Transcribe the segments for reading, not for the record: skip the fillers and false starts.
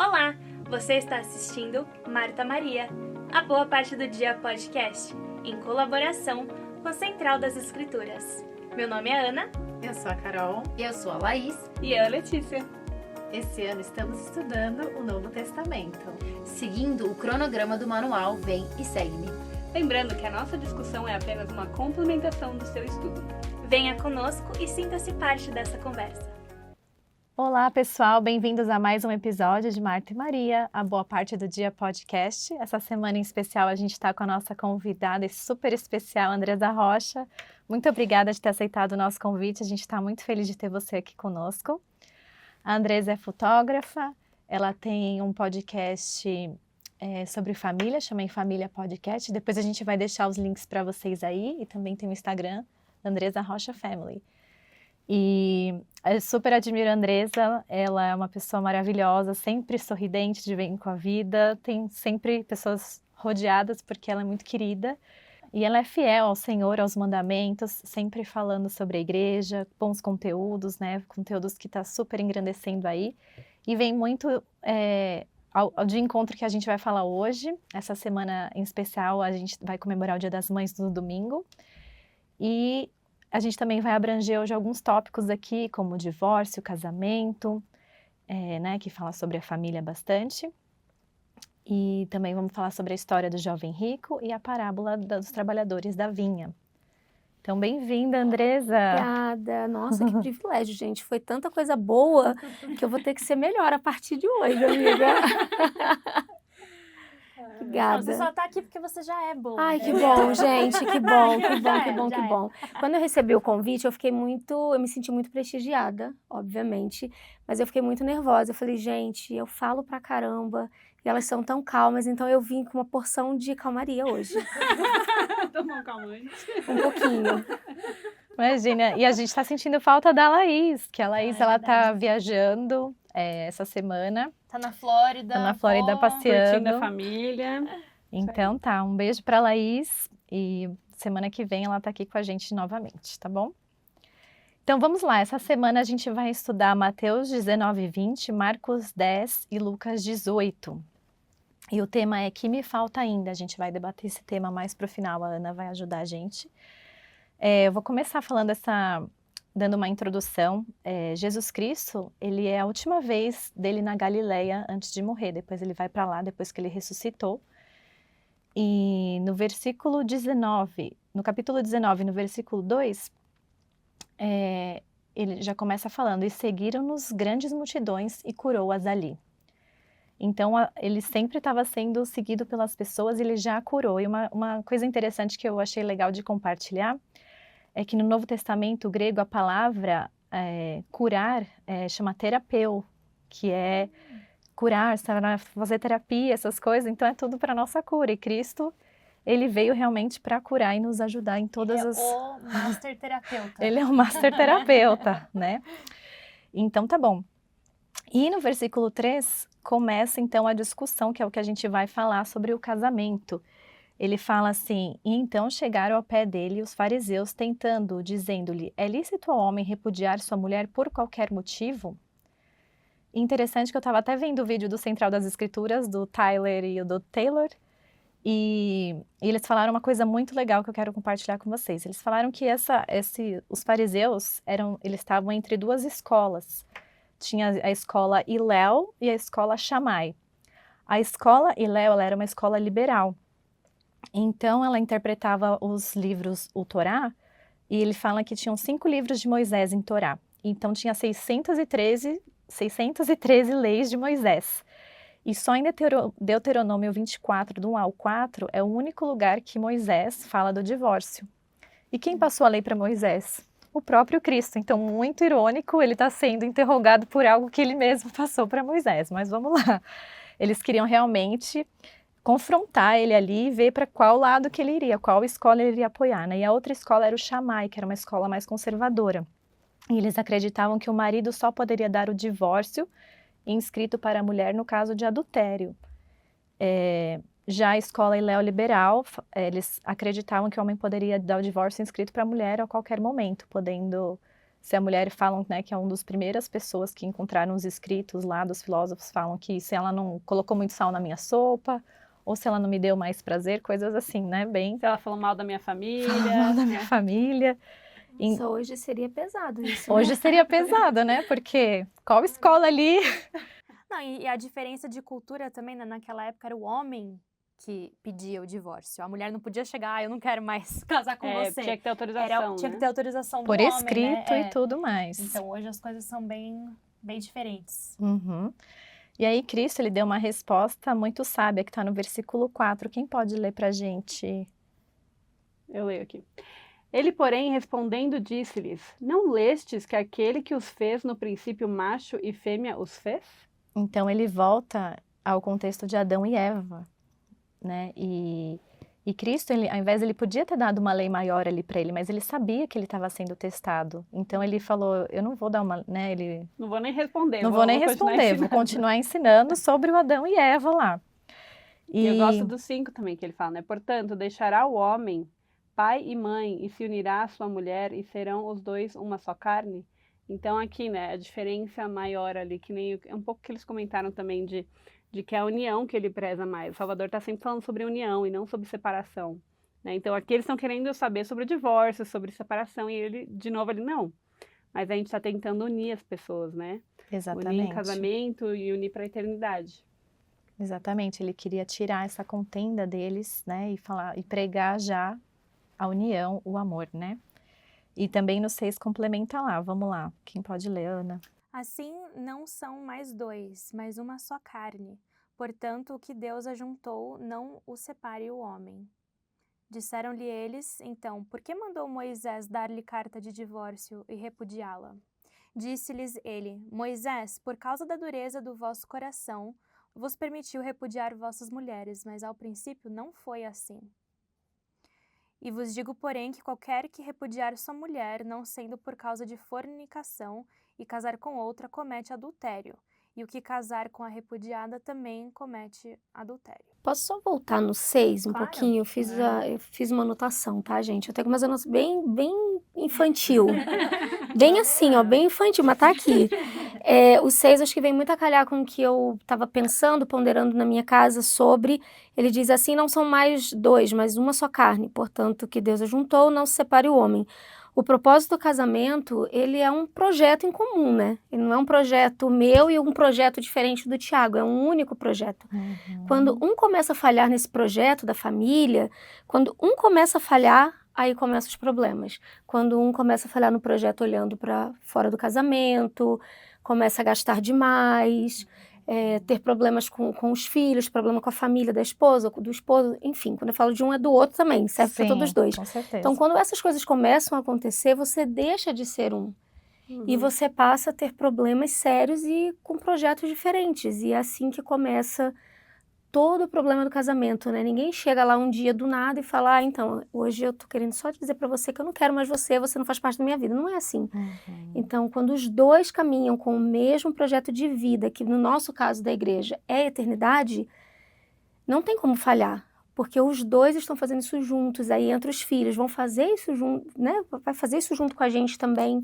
Olá, você está assistindo Marta Maria, a Boa Parte do Dia podcast, em colaboração com a Central das Escrituras. Meu nome é Ana. Eu sou a Carol. Eu sou a Laís. E eu, Letícia. Esse ano estamos estudando o Novo Testamento, seguindo o cronograma do manual Vem e Segue-me. Lembrando que a nossa discussão é apenas uma complementação do seu estudo. Venha conosco e sinta-se parte dessa conversa. Olá, pessoal, bem-vindos a mais um episódio de Marta e Maria, a Boa Parte do Dia podcast. Essa semana em especial a gente está com a nossa convidada super especial, Andresa Rocha. Muito obrigada de ter aceitado o nosso convite, a gente está muito feliz de ter você aqui conosco. A Andresa é fotógrafa, ela tem um podcast sobre família, chama Em Família Podcast. Depois a gente vai deixar os links para vocês aí e também tem o Instagram, Andresa Rocha Family. E eu super admiro a Andresa, ela é uma pessoa maravilhosa, sempre sorridente, de bem com a vida, tem sempre pessoas rodeadas porque ela é muito querida. E ela é fiel ao Senhor, aos mandamentos, sempre falando sobre a igreja, bons conteúdos, né? Conteúdos que está super engrandecendo aí. E vem muito ao de encontro que a gente vai falar hoje. Essa semana em especial a gente vai comemorar o Dia das Mães no domingo. E a gente também vai abranger hoje alguns tópicos aqui, como divórcio, casamento, né? Que fala sobre a família bastante. E também vamos falar sobre a história do jovem rico e a parábola dos trabalhadores da vinha. Então, bem-vinda, Andresa. Obrigada. Nossa, que privilégio, gente. Foi tanta coisa boa que eu vou ter que ser melhor a partir de hoje, amiga. Obrigada. Você só tá aqui porque você já é boa. Ai, que bom, gente. Que bom, que bom. Quando eu recebi o convite, eu me senti muito prestigiada, obviamente, mas eu fiquei muito nervosa. Eu falei, gente, eu falo pra caramba e elas são tão calmas, então eu vim com uma porção de calmaria hoje. Tomar um calmante. Um pouquinho. Imagina, e a gente tá sentindo falta da Laís, que a Laís, ela tá viajando essa semana. Tá na Flórida. Passeando. Curtindo a família. Então tá, um beijo pra Laís e semana que vem ela tá aqui com a gente novamente, tá bom? Então vamos lá, essa semana a gente vai estudar Mateus 19, 20, Marcos 10 e Lucas 18. E o tema é que me falta ainda, a gente vai debater esse tema mais pro final, a Ana vai ajudar a gente. Eu vou começar dando uma introdução. Jesus Cristo, ele é a última vez dele na Galileia antes de morrer, depois ele vai para lá, depois que ele ressuscitou. E no versículo 19, no capítulo 19, no versículo 2, ele já começa falando, e seguiram-nos grandes multidões e curou-as ali. Então, ele sempre estava sendo seguido pelas pessoas e ele já curou. E uma coisa interessante que eu achei legal de compartilhar é que no Novo Testamento, o grego, a palavra curar chama terapeu, que é curar, fazer terapia, essas coisas. Então, é tudo para nossa cura. E Cristo, ele veio realmente para curar e nos ajudar em todas as... Ele é o master terapeuta. Ele é o master terapeuta, né? Então, tá bom. E no versículo 3, começa então a discussão, que é o que a gente vai falar sobre o casamento. Ele fala assim, e então chegaram ao pé dele os fariseus tentando, dizendo-lhe, é lícito ao homem repudiar sua mulher por qualquer motivo? Interessante que eu estava até vendo o vídeo do Central das Escrituras, do Tyler e do Taylor, e eles falaram uma coisa muito legal que eu quero compartilhar com vocês. Eles falaram que os fariseus, eles estavam entre duas escolas. Tinha a escola Hillel e a escola Shammai. A escola Hillel, ela era uma escola liberal. Então, ela interpretava os livros, o Torá, e ele fala que tinham 5 livros de Moisés em Torá. Então, tinha 613 leis de Moisés. E só em Deuteronômio 24, do 1 ao 4, é o único lugar que Moisés fala do divórcio. E quem passou a lei para Moisés? O próprio Cristo. Então, muito irônico, ele está sendo interrogado por algo que ele mesmo passou para Moisés. Mas vamos lá. Eles queriam realmente confrontar ele ali e ver para qual lado que ele iria, qual escola ele iria apoiar, né? E a outra escola era o Shammai, que era uma escola mais conservadora. E eles acreditavam que o marido só poderia dar o divórcio inscrito para a mulher no caso de adultério. Já a escola Hillel liberal, eles acreditavam que o homem poderia dar o divórcio inscrito para a mulher a qualquer momento, podendo Se a mulher, falam, né, que é uma das primeiras pessoas que encontraram os escritos lá dos filósofos, falam que se ela não colocou muito sal na minha sopa, ou se ela não me deu mais prazer, coisas assim, né, bem... Se ela falou mal da minha família. Falou mal da minha família. Nossa, hoje seria pesado isso. né? Hoje seria pesado, né, porque qual escola ali... Não, e a diferença de cultura também, né? Naquela época era o homem que pedia o divórcio. A mulher não podia chegar, eu não quero mais casar com você. Tinha que ter autorização, Tinha né? que ter autorização do Por homem, escrito né? e tudo mais. Então hoje as coisas são bem diferentes. Uhum. E aí Cristo, ele deu uma resposta muito sábia, que está no versículo 4. Quem pode ler pra gente? Eu leio aqui. Ele, porém, respondendo, disse-lhes: Não lestes que aquele que os fez no princípio macho e fêmea os fez? Então ele volta ao contexto de Adão e Eva, né? E Cristo, ao invés, ele podia ter dado uma lei maior ali para ele, mas ele sabia que ele estava sendo testado. Então ele falou, eu não vou dar uma, né? Ele Não vou nem responder. não vou nem responder, vou continuar ensinando sobre o Adão e Eva lá. E eu gosto do 5 também que ele fala, né? Portanto, deixará o homem pai e mãe e se unirá à sua mulher e serão os dois uma só carne. Então aqui, né, a diferença maior ali, que nem um pouco que eles comentaram também de que é a união que ele preza mais. O Salvador está sempre falando sobre união e não sobre separação, né? Então aqui eles estão querendo saber sobre o divórcio, sobre separação, e ele, de novo, ele não. Mas a gente está tentando unir as pessoas, né? Exatamente. Unir em casamento e unir para a eternidade. Exatamente, ele queria tirar essa contenda deles, né, e falar e pregar já a união, o amor, né? E também no 6 complementa lá, vamos lá. Quem pode ler, Ana? Assim não são mais dois, mas uma só carne. Portanto, o que Deus ajuntou, não o separe o homem. Disseram-lhe eles, então, por que mandou Moisés dar-lhe carta de divórcio e repudiá-la? Disse-lhes ele, Moisés, por causa da dureza do vosso coração, vos permitiu repudiar vossas mulheres, mas ao princípio não foi assim. E vos digo, porém, que qualquer que repudiar sua mulher, não sendo por causa de fornicação, e casar com outra, comete adultério. E o que casar com a repudiada também comete adultério. Posso só voltar no 6 um Claro. pouquinho? Eu fiz uma anotação, tá, gente? Eu tenho umas anotações bem infantil. Bem assim, ó, bem infantil, mas tá aqui. O 6 acho que vem muito a calhar com o que eu estava pensando, ponderando na minha casa sobre. Ele diz assim, não são mais dois, mas uma só carne. Portanto, o que Deus ajuntou, não se separe o homem. O propósito do casamento, ele é um projeto em comum, né? Ele não é um projeto meu e um projeto diferente do Tiago, é um único projeto. Uhum. Quando um começa a falhar nesse projeto da família, quando um começa a falhar, aí começam os problemas. Quando um começa a falhar no projeto olhando para fora do casamento, começa a gastar demais, ter problemas com os filhos, problema com a família da esposa, do esposo, enfim, quando eu falo de um é do outro também, serve para todos os dois. Com certeza. Então, quando essas coisas começam a acontecer, você deixa de ser um. E você passa a ter problemas sérios e com projetos diferentes. E é assim que começa todo o problema do casamento, né? Ninguém chega lá um dia do nada e fala, então, hoje eu tô querendo só dizer pra você que eu não quero mais você não faz parte da minha vida. Não é assim. Uhum. Então, quando os dois caminham com o mesmo projeto de vida, que no nosso caso da igreja é a eternidade, não tem como falhar. Porque os dois estão fazendo isso juntos, aí entre os filhos, vão fazer isso junto, né? Vai fazer isso junto com a gente também.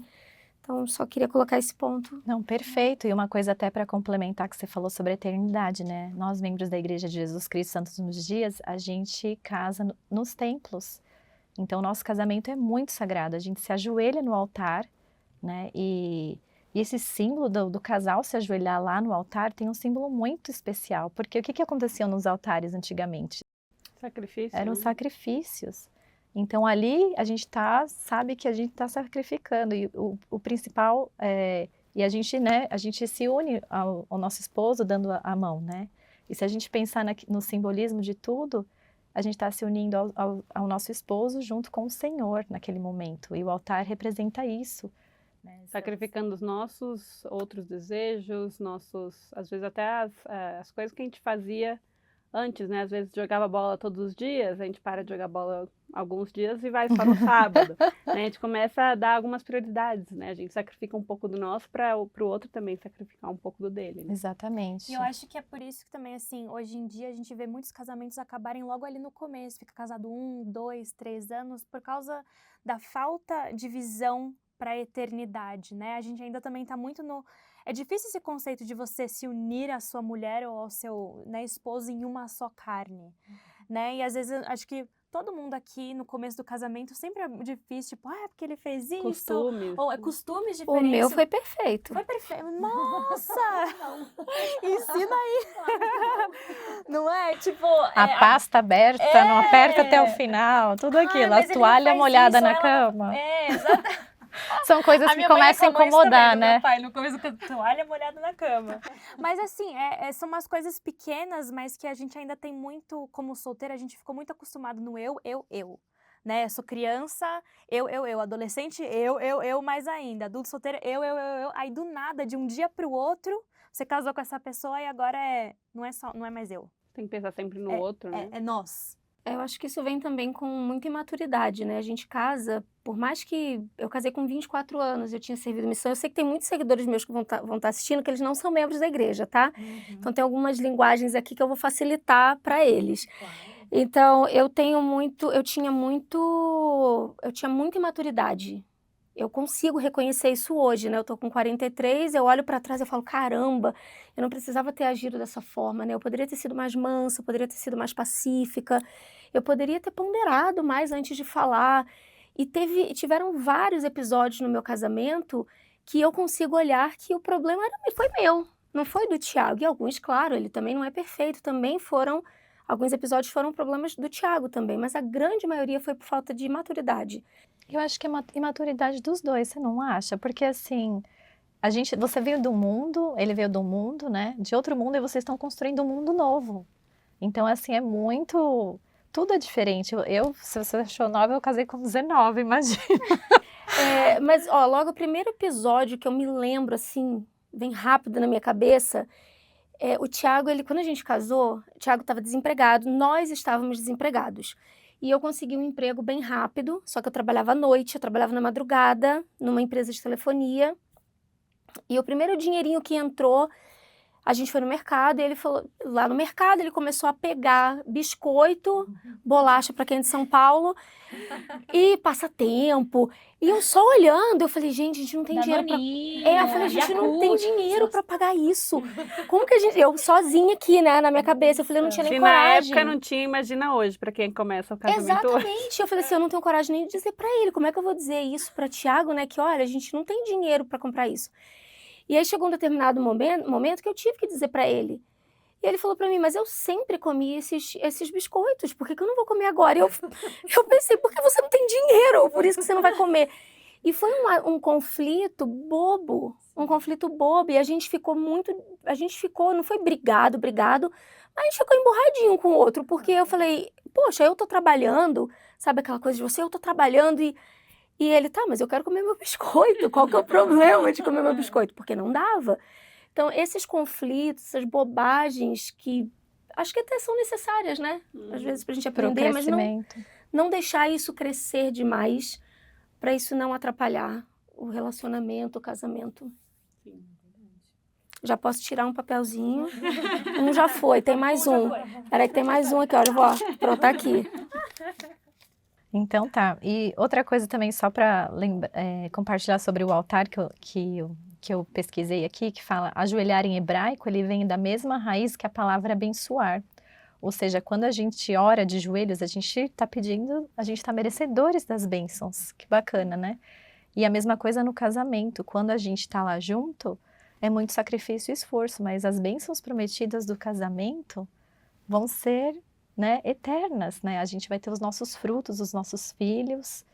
Então, só queria colocar esse ponto. Não, perfeito. E uma coisa até para complementar que você falou sobre a eternidade, né? Nós, membros da Igreja de Jesus Cristo Santos nos Dias, a gente casa nos templos. Então, nosso casamento é muito sagrado. A gente se ajoelha no altar, né? E esse símbolo do casal se ajoelhar lá no altar tem um símbolo muito especial. Porque o que acontecia nos altares antigamente? Sacrifício. Eram né? sacrifícios. Então, ali a gente sabe que a gente está sacrificando. E o principal e a gente, né, a gente se une ao nosso esposo dando a mão, né? E se a gente pensar no simbolismo de tudo, a gente está se unindo ao nosso esposo junto com o Senhor naquele momento. E o altar representa isso. Né? Sacrificando os nossos outros desejos, às vezes até as coisas que a gente fazia antes, né? Às vezes jogava bola todos os dias, a gente para de jogar bola alguns dias e vai só no sábado. Né? A gente começa a dar algumas prioridades, né? A gente sacrifica um pouco do nosso para o outro também sacrificar um pouco do dele. Né? Exatamente. E eu acho que é por isso que também, assim, hoje em dia a gente vê muitos casamentos acabarem logo ali no começo. Fica casado 1, 2, 3 anos por causa da falta de visão para a eternidade, né? A gente ainda também tá muito no... É difícil esse conceito de você se unir à sua mulher ou ao seu, né, esposo em uma só carne, né? E às vezes eu acho que todo mundo aqui no começo do casamento sempre é difícil, tipo, porque ele fez isso, Costumes. ou é costumes O diferentes. meu foi perfeito. Foi perfeito. Nossa! Ensina aí. Não é? Tipo, A pasta aberta, não aperta até o final, tudo aquilo. mas A ele toalha faz molhada isso, na ela- cama. exatamente. São coisas que começam a incomodar, né? Meu pai, no começo da toalha molhada na cama. Mas assim, são umas coisas pequenas, mas que a gente ainda tem muito, como solteira, a gente ficou muito acostumado no eu. Né? Eu sou criança, eu. Adolescente, eu mais ainda. Adulto solteiro, eu. Aí do nada, de um dia pro outro, você casou com essa pessoa e agora não é mais eu. Tem que pensar sempre no outro, né? É nós. Eu acho que isso vem também com muita imaturidade, né? A gente casa, por mais que eu casei com 24 anos, eu tinha servido missão. Eu sei que tem muitos seguidores meus que vão tá assistindo que eles não são membros da igreja, tá? Então tem algumas linguagens aqui que eu vou facilitar para eles. Então eu tinha muita imaturidade. Eu consigo reconhecer isso hoje, né? Eu tô com 43, eu olho para trás e falo, caramba, eu não precisava ter agido dessa forma, né? Eu poderia ter sido mais mansa, eu poderia ter sido mais pacífica, eu poderia ter ponderado mais antes de falar. E tiveram vários episódios no meu casamento que eu consigo olhar que o problema foi meu, não foi do Thiago. E alguns, claro, ele também não é perfeito, alguns episódios foram problemas do Thiago também, mas a grande maioria foi por falta de maturidade. Eu acho que é uma imaturidade dos dois, você não acha? Porque assim, você veio do mundo, ele veio do mundo, né? De outro mundo, e vocês estão construindo um mundo novo. Então, assim, tudo é diferente. Se você achou 9, eu casei com 19, imagina. Mas, logo o primeiro episódio que eu me lembro, assim, bem rápido na minha cabeça, o Thiago, quando a gente casou, o Thiago estava desempregado, nós estávamos desempregados. E eu consegui um emprego bem rápido, só que eu trabalhava à noite, eu trabalhava na madrugada, numa empresa de telefonia. E o primeiro dinheirinho que entrou, a gente foi no mercado, e ele falou, lá no mercado ele começou a pegar biscoito, bolacha para quem é de São Paulo, e passatempo. E eu só olhando, eu falei, gente, a gente não tem dinheiro pra... eu falei, a gente não tem dinheiro pra pagar isso. Como que eu sozinha aqui, né, na minha cabeça, eu falei, eu não tinha nem Se coragem. na época não tinha, imagina hoje, pra quem começa o casamento hoje. Exatamente, eu falei assim, eu não tenho coragem nem de dizer pra ele, como é que eu vou dizer isso pra Thiago, né, que olha, a gente não tem dinheiro pra comprar isso. E aí chegou um determinado momento que eu tive que dizer pra ele. E ele falou pra mim, mas eu sempre comi esses biscoitos, por que eu não vou comer agora? E eu pensei, por que você não tem dinheiro? Por isso que você não vai comer. E foi um conflito bobo, e a gente ficou, não foi brigado, mas a gente ficou emborradinho um com o outro, porque eu falei, poxa, eu tô trabalhando, sabe aquela coisa de eu tô trabalhando e ele, mas eu quero comer meu biscoito, qual que é o problema de comer meu biscoito? Porque não dava. Então, esses conflitos, essas bobagens que acho que até são necessárias, né? Às vezes pra gente aprender, mas não deixar isso crescer demais para isso não atrapalhar o relacionamento, o casamento. Sim, já posso tirar um papelzinho. Um já foi, tem mais um. Peraí que tem mais um aqui, olha, pronto, tá aqui. Então tá. E outra coisa também, só para compartilhar sobre o altar que eu pesquisei aqui, que fala ajoelhar em hebraico, ele vem da mesma raiz que a palavra abençoar. Ou seja, quando a gente ora de joelhos, a gente está merecedores das bênçãos. Que bacana, né? E a mesma coisa no casamento. Quando a gente está lá junto, é muito sacrifício e esforço, mas as bênçãos prometidas do casamento vão ser, né, eternas, né? A gente vai ter os nossos frutos, os nossos filhos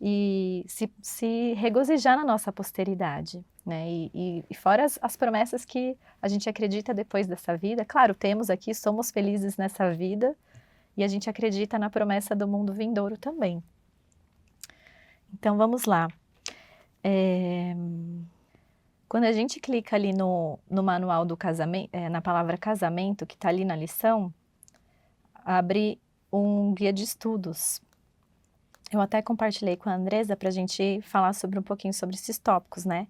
e se regozijar na nossa posteridade, né? E fora as promessas que a gente acredita depois dessa vida. Claro, temos aqui, somos felizes nessa vida e a gente acredita na promessa do mundo vindouro também. Então, vamos lá. Quando a gente clica ali no manual do casamento, na palavra casamento, que está ali na lição, abre um guia de estudos. Eu até compartilhei com a Andresa para a gente falar um pouquinho sobre esses tópicos, né?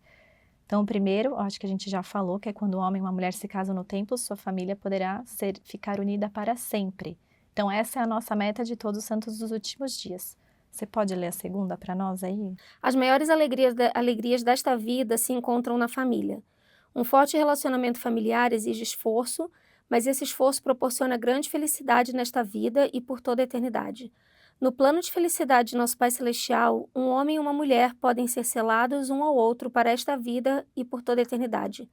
Então, o primeiro, acho que a gente já falou, que é quando um homem e uma mulher se casam no templo, sua família poderá ficar unida para sempre. Então, essa é a nossa meta de todos os santos dos últimos dias. Você pode ler a segunda para nós aí? As maiores alegrias desta vida se encontram na família. Um forte relacionamento familiar exige esforço, mas esse esforço proporciona grande felicidade nesta vida e por toda a eternidade. No plano de felicidade de nosso Pai Celestial, um homem e uma mulher podem ser selados um ao outro para esta vida e por toda a eternidade.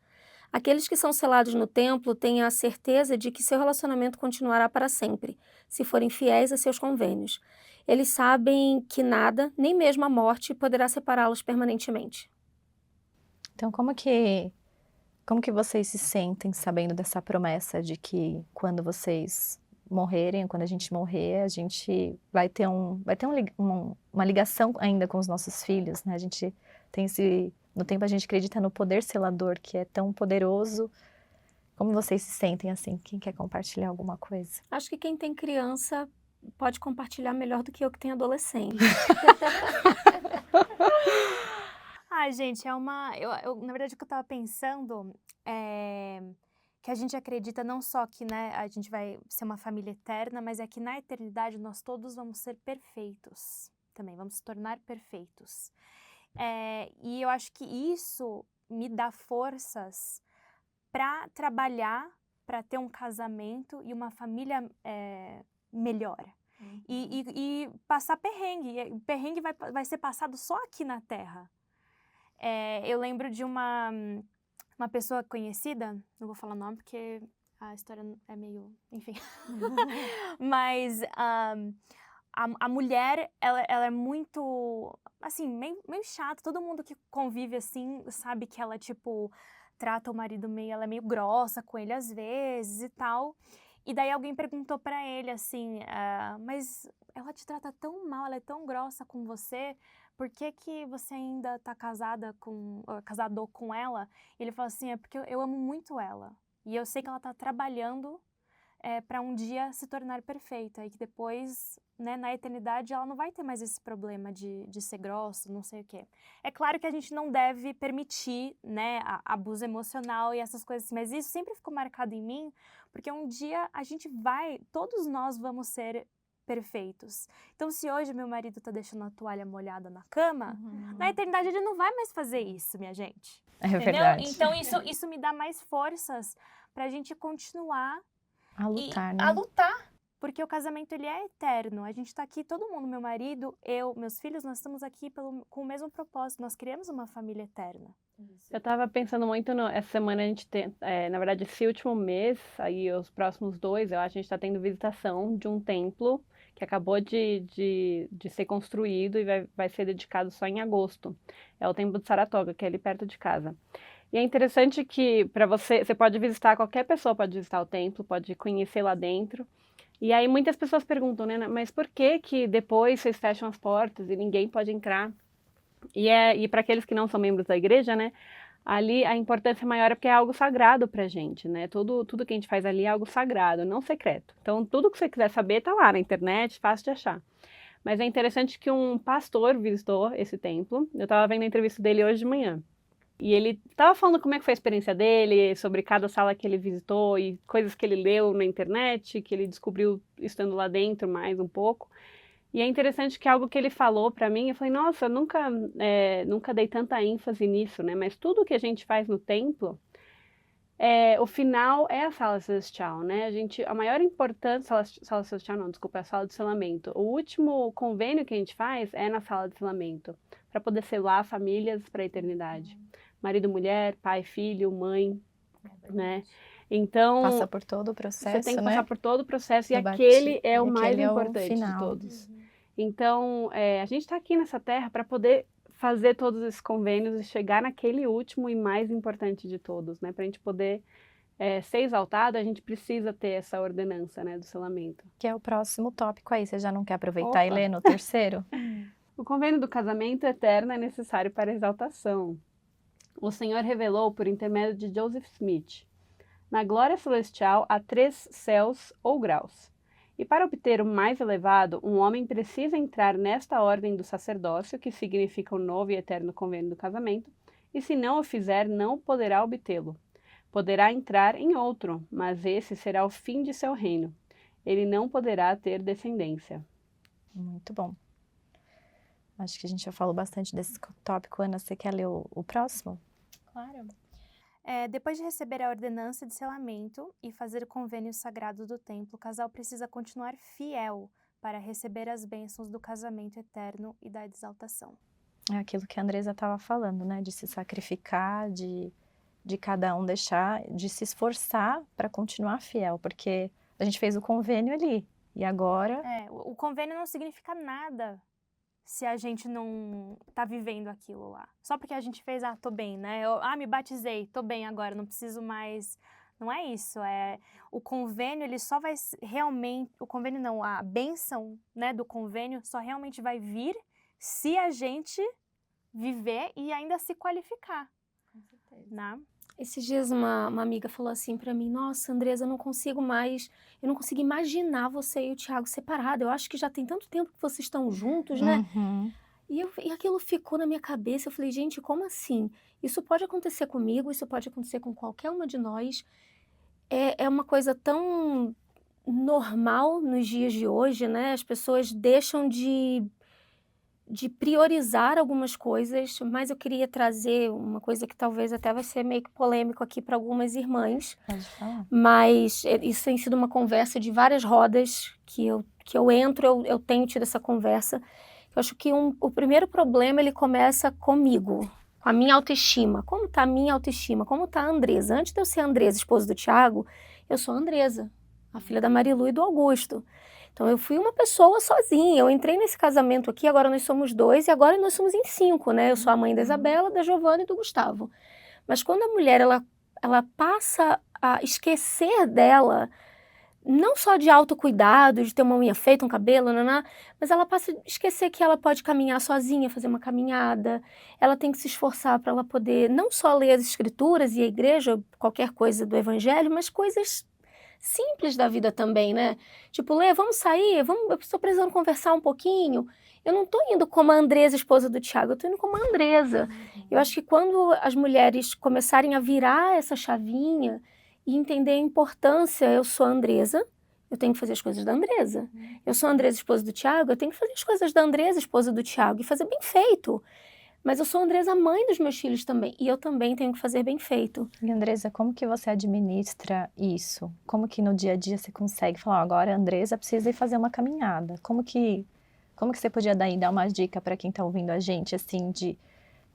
Aqueles que são selados no templo têm a certeza de que seu relacionamento continuará para sempre, se forem fiéis a seus convênios. Eles sabem que nada, nem mesmo a morte, poderá separá-los permanentemente. Então, como que vocês se sentem sabendo dessa promessa de que quando vocês morrerem, quando a gente morrer, a gente vai ter uma ligação ainda com os nossos filhos, né? A gente tem no tempo a gente acredita no poder selador, que é tão poderoso. Como vocês se sentem assim? Quem quer compartilhar alguma coisa? Acho que quem tem criança pode compartilhar melhor do que eu que tenho adolescente. Gente, na verdade, o que eu tava pensando é que a gente acredita não só que, né, a gente vai ser uma família eterna, mas é que na eternidade nós todos vamos ser perfeitos também, vamos se tornar perfeitos. E eu acho que isso me dá forças para trabalhar, para ter um casamento e uma família melhor. E passar perrengue. O perrengue vai ser passado só aqui na Terra. Eu lembro de uma pessoa conhecida, não vou falar o nome porque a história é meio, enfim. Mas a mulher, ela é muito, assim, meio chata. Todo mundo que convive assim sabe que ela, tipo, trata o marido ela é meio grossa com ele às vezes e tal. E daí alguém perguntou pra ele assim, mas ela te trata tão mal, ela é tão grossa com você, por que que você ainda tá casado com ela? E ele falou assim, é porque eu amo muito ela. E eu sei que ela tá trabalhando para um dia se tornar perfeita. E que depois, né, na eternidade, ela não vai ter mais esse problema de ser grossa, não sei o quê. É claro que a gente não deve permitir, né, abuso emocional e essas coisas assim. Mas isso sempre ficou marcado em mim, porque um dia todos nós vamos ser perfeitos. Então, se hoje meu marido tá deixando a toalha molhada na cama, na eternidade ele não vai mais fazer isso, minha gente. É Entendeu? verdade. Então, isso me dá mais forças pra gente continuar A lutar, né? a lutar. Porque o casamento, ele é eterno. A gente tá aqui, todo mundo, meu marido, eu, meus filhos, nós estamos aqui com o mesmo propósito. Nós criamos uma família eterna. Eu tava pensando muito, essa semana a gente tem, na verdade, esse último mês, aí os próximos 2, eu acho que a gente tá tendo visitação de um templo que acabou de ser construído e vai ser dedicado só em agosto. É o templo de Saratoga, que é ali perto de casa. E é interessante que para você pode visitar, qualquer pessoa pode visitar o templo, pode conhecer lá dentro. E aí muitas pessoas perguntam, né, mas por que depois vocês fecham as portas e ninguém pode entrar? E para aqueles que não são membros da igreja, né, ali a importância maior é porque é algo sagrado pra gente, né? Tudo que a gente faz ali é algo sagrado, não secreto. Então tudo que você quiser saber tá lá na internet, fácil de achar. Mas é interessante que um pastor visitou esse templo. Eu estava vendo a entrevista dele hoje de manhã. E ele estava falando como é que foi a experiência dele, sobre cada sala que ele visitou e coisas que ele leu na internet, que ele descobriu estando lá dentro mais um pouco. E é interessante que algo que ele falou para mim, eu falei, nossa, eu nunca dei tanta ênfase nisso, né? Mas tudo que a gente faz no templo, o final é a sala celestial, né? A maior importância, sala celestial não, desculpa, é a sala de selamento. O último convênio que a gente faz é na sala de selamento, para poder selar famílias para a eternidade. Marido, mulher, pai, filho, mãe, né? Então, Passa por todo o processo, você tem que né? passar por todo o processo e Debate. aquele é o E mais aquele é o importante de final. todos. Então, a gente está aqui nessa terra para poder fazer todos esses convênios e chegar naquele último e mais importante de todos, né? Para a gente poder ser exaltado, a gente precisa ter essa ordenança, né, do selamento. Que é o próximo tópico aí. Você já não quer aproveitar e Opa. ler no terceiro? O convênio do casamento eterno é necessário para a exaltação. O Senhor revelou por intermédio de Joseph Smith. Na glória celestial há 3 céus ou graus. E para obter o mais elevado, um homem precisa entrar nesta ordem do sacerdócio, que significa o novo e eterno convênio do casamento, e se não o fizer, não poderá obtê-lo. Poderá entrar em outro, mas esse será o fim de seu reino. Ele não poderá ter descendência. Muito bom. Acho que a gente já falou bastante desse tópico. Ana, você quer ler o próximo? Claro. Depois de receber a ordenança de selamento e fazer o convênio sagrado do templo, o casal precisa continuar fiel para receber as bênçãos do casamento eterno e da exaltação. É aquilo que a Andresa estava falando, né? De se sacrificar, de cada um deixar, de se esforçar para continuar fiel, porque a gente fez o convênio ali, e agora... O convênio não significa nada se a gente não tá vivendo aquilo lá. Só porque a gente fez, tô bem, né? Me batizei, tô bem agora, não preciso mais... Não é isso, o convênio, ele só vai realmente... O convênio não, a bênção, né, do convênio só realmente vai vir se a gente viver e ainda se qualificar. Com certeza. Né? Esses dias uma amiga falou assim pra mim, nossa, Andresa, eu não consigo imaginar você e o Thiago separados. Eu acho que já tem tanto tempo que vocês estão juntos, né? Uhum. E aquilo ficou na minha cabeça. Eu falei, gente, como assim? Isso pode acontecer comigo, isso pode acontecer com qualquer uma de nós. É uma coisa tão normal nos dias de hoje, né? As pessoas deixam de priorizar algumas coisas, mas eu queria trazer uma coisa que talvez até vai ser meio que polêmico aqui para algumas irmãs. Pode falar. Mas isso tem sido uma conversa de várias rodas que eu entro, eu tenho tido essa conversa. Eu acho que o primeiro problema, ele começa comigo, com a minha autoestima. Como está a minha autoestima? Como está a Andresa? Antes de eu ser a Andresa, esposa do Thiago, eu sou a Andresa, a filha da Marilu e do Augusto. Então, eu fui uma pessoa sozinha, eu entrei nesse casamento aqui, agora nós somos 2 e agora nós somos em 5, né? Eu sou a mãe da Isabela, da Giovana e do Gustavo. Mas quando a mulher, ela passa a esquecer dela, não só de autocuidado, de ter uma unha feita, um cabelo, mas ela passa a esquecer que ela pode caminhar sozinha, fazer uma caminhada, ela tem que se esforçar para ela poder não só ler as escrituras e a igreja, qualquer coisa do evangelho, mas coisas simples da vida também, né? Tipo, Lê, vamos sair, eu estou precisando conversar um pouquinho. Eu não estou indo como a Andresa, esposa do Thiago, eu estou indo como a Andresa. Eu acho que quando as mulheres começarem a virar essa chavinha e entender a importância, eu sou a Andresa, eu tenho que fazer as coisas da Andresa. Eu sou a Andresa, esposa do Thiago, eu tenho que fazer as coisas da Andresa, esposa do Thiago, e fazer bem feito. Mas eu sou a Andresa, mãe dos meus filhos também, e eu também tenho que fazer bem feito. E Andresa, como que você administra isso? Como que no dia a dia você consegue falar, agora a Andresa precisa ir fazer uma caminhada? Como que você podia dar uma dica para quem está ouvindo a gente, assim, de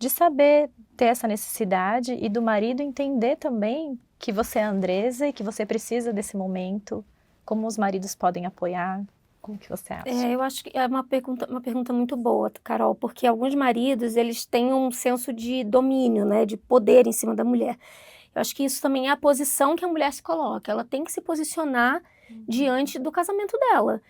saber ter essa necessidade e do marido entender também que você é a Andresa e que você precisa desse momento? Como os maridos podem apoiar? Como que você acha? Eu acho que é uma pergunta muito boa, Carol, porque alguns maridos, eles têm um senso de domínio, né, de poder em cima da mulher. Eu acho que isso também é a posição que a mulher se coloca. Ela tem que se posicionar diante do casamento dela.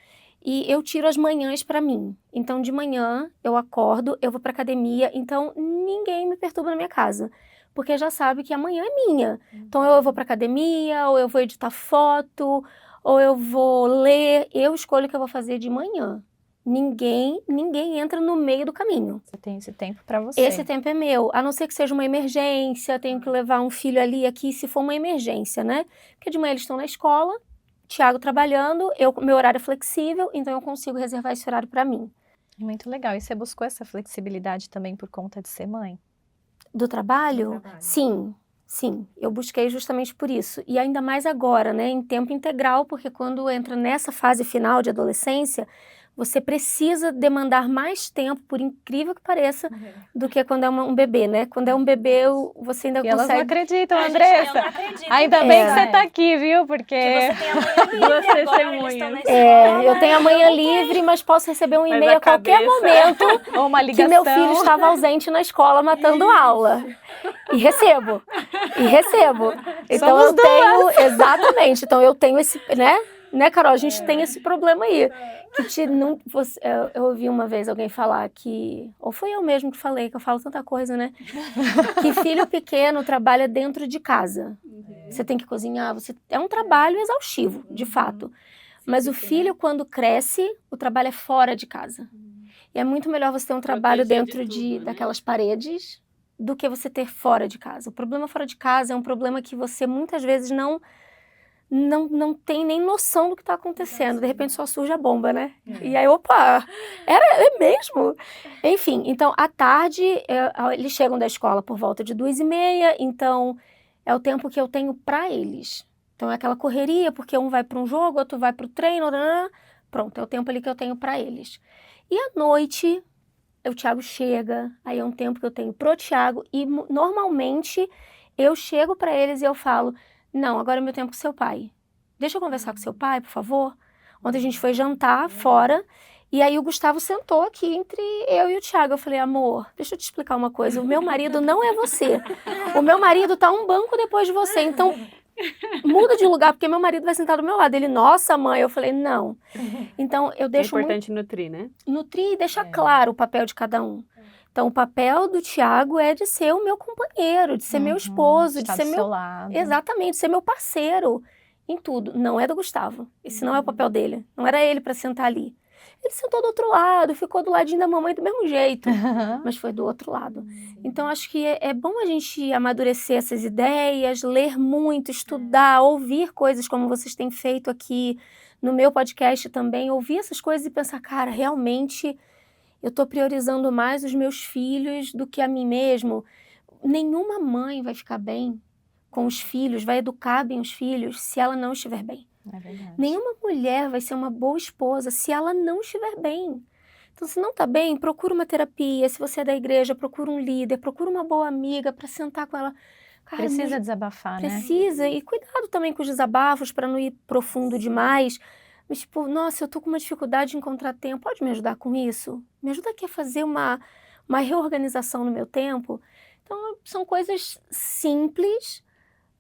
E eu tiro as manhãs para mim. Então, de manhã, eu acordo, eu vou para academia, então ninguém me perturba na minha casa, porque já sabe que amanhã é minha. Então, eu vou para academia, ou eu vou editar foto, ou eu vou ler, eu escolho o que eu vou fazer de manhã. Ninguém entra no meio do caminho. Você tem esse tempo para você. Esse tempo é meu, a não ser que seja uma emergência, tenho que levar um filho ali, aqui, se for uma emergência, né? Porque de manhã eles estão na escola, Thiago trabalhando, meu horário é flexível, então eu consigo reservar esse horário para mim. Muito legal. E você buscou essa flexibilidade também por conta de ser mãe? Do trabalho? Sim, eu busquei justamente por isso. E ainda mais agora, né, em tempo integral, porque quando entra nessa fase final de adolescência, você precisa demandar mais tempo, por incrível que pareça, do que quando é um bebê, né? Quando é um bebê, você ainda E consegue... elas não acreditam, Eu Andressa. não acredito. Ainda bem que É. você tá aqui, viu? Porque Que você tem a manhã livre Duas agora, testemunhas. eles estão na escola. eu tenho a manhã livre, mas posso receber um Mas e-mail a a qualquer cabeça- momento ou uma que ligação. meu filho estava ausente na escola matando aula. E recebo. Então Somos eu tenho, exatamente, então eu tenho esse, né, Carol, a gente tem esse problema aí. Eu ouvi uma vez alguém falar que, ou foi eu mesmo que falei, que eu falo tanta coisa, né? Que filho pequeno trabalha dentro de casa. Você tem que cozinhar, é um trabalho exaustivo, de fato. Mas o filho, quando cresce, o trabalho é fora de casa. E é muito melhor você ter um trabalho Proteger dentro de tudo, né? daquelas paredes do que você ter fora de casa. O problema fora de casa é um problema que você muitas vezes não tem nem noção do que está acontecendo. De repente só surge a bomba, né? E aí, opa, é mesmo? Enfim, então à tarde eles chegam da escola por volta de 2h30, então é o tempo que eu tenho para eles. Então é aquela correria, porque um vai para um jogo, outro vai para o treino, pronto, é o tempo ali que eu tenho para eles. E à noite, o Thiago chega, aí é um tempo que eu tenho pro Thiago, e normalmente eu chego para eles e eu falo, não, agora é meu tempo com seu pai. Deixa eu conversar com seu pai, por favor. Ontem a gente foi jantar fora, e aí o Gustavo sentou aqui entre eu e o Thiago. Eu falei, amor, deixa eu te explicar uma coisa, o meu marido não é você. O meu marido tá um banco depois de você, então muda de lugar, porque meu marido vai sentar do meu lado. Ele, nossa, mãe. Eu falei, não. Então, eu deixo É importante nutrir, né? nutrir e deixar claro o papel de cada um. Então, o papel do Thiago é de ser o meu companheiro, de ser meu esposo, de Está ser do seu lado. Exatamente, de ser meu parceiro em tudo. Não é do Gustavo. Esse não é o papel dele. Não era ele para sentar ali. Ele sentou do outro lado, ficou do ladinho da mamãe do mesmo jeito, mas foi do outro lado. Então, acho que é bom a gente amadurecer essas ideias, ler muito, estudar, ouvir coisas como vocês têm feito aqui no meu podcast também, ouvir essas coisas e pensar, cara, realmente eu estou priorizando mais os meus filhos do que a mim mesmo. Nenhuma mãe vai ficar bem com os filhos, vai educar bem os filhos se ela não estiver bem. É verdade. Nenhuma mulher vai ser uma boa esposa se ela não estiver bem. Então, se não está bem, procura uma terapia. Se você é da igreja, procura um líder, procura uma boa amiga para sentar com ela. Cara, Precisa desabafar, né? precisa. E cuidado também com os desabafos para não ir profundo demais. Mas, tipo, nossa, eu tô com uma dificuldade de encontrar tempo. Pode me ajudar com isso? Me ajuda aqui a fazer uma reorganização no meu tempo. Então, são coisas simples,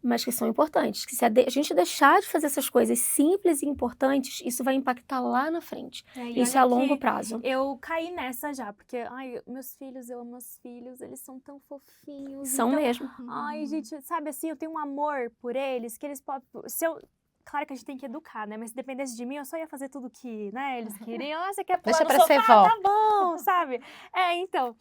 mas que são importantes. Que se a gente deixar de fazer essas coisas simples e importantes, isso vai impactar lá na frente. E Isso é olha a longo que prazo. Eu caí nessa já, porque, ai, meus filhos, eu amo meus filhos, eles são tão fofinhos. São então, mesmo. ai, gente, sabe assim, eu tenho um amor por eles, que eles podem... Claro que a gente tem que educar, né? Mas se dependesse de mim, eu só ia fazer tudo que, né, eles queriam. Ah, você quer pular Deixa no pra sofá? ser vó. Tá bom, sabe? Então.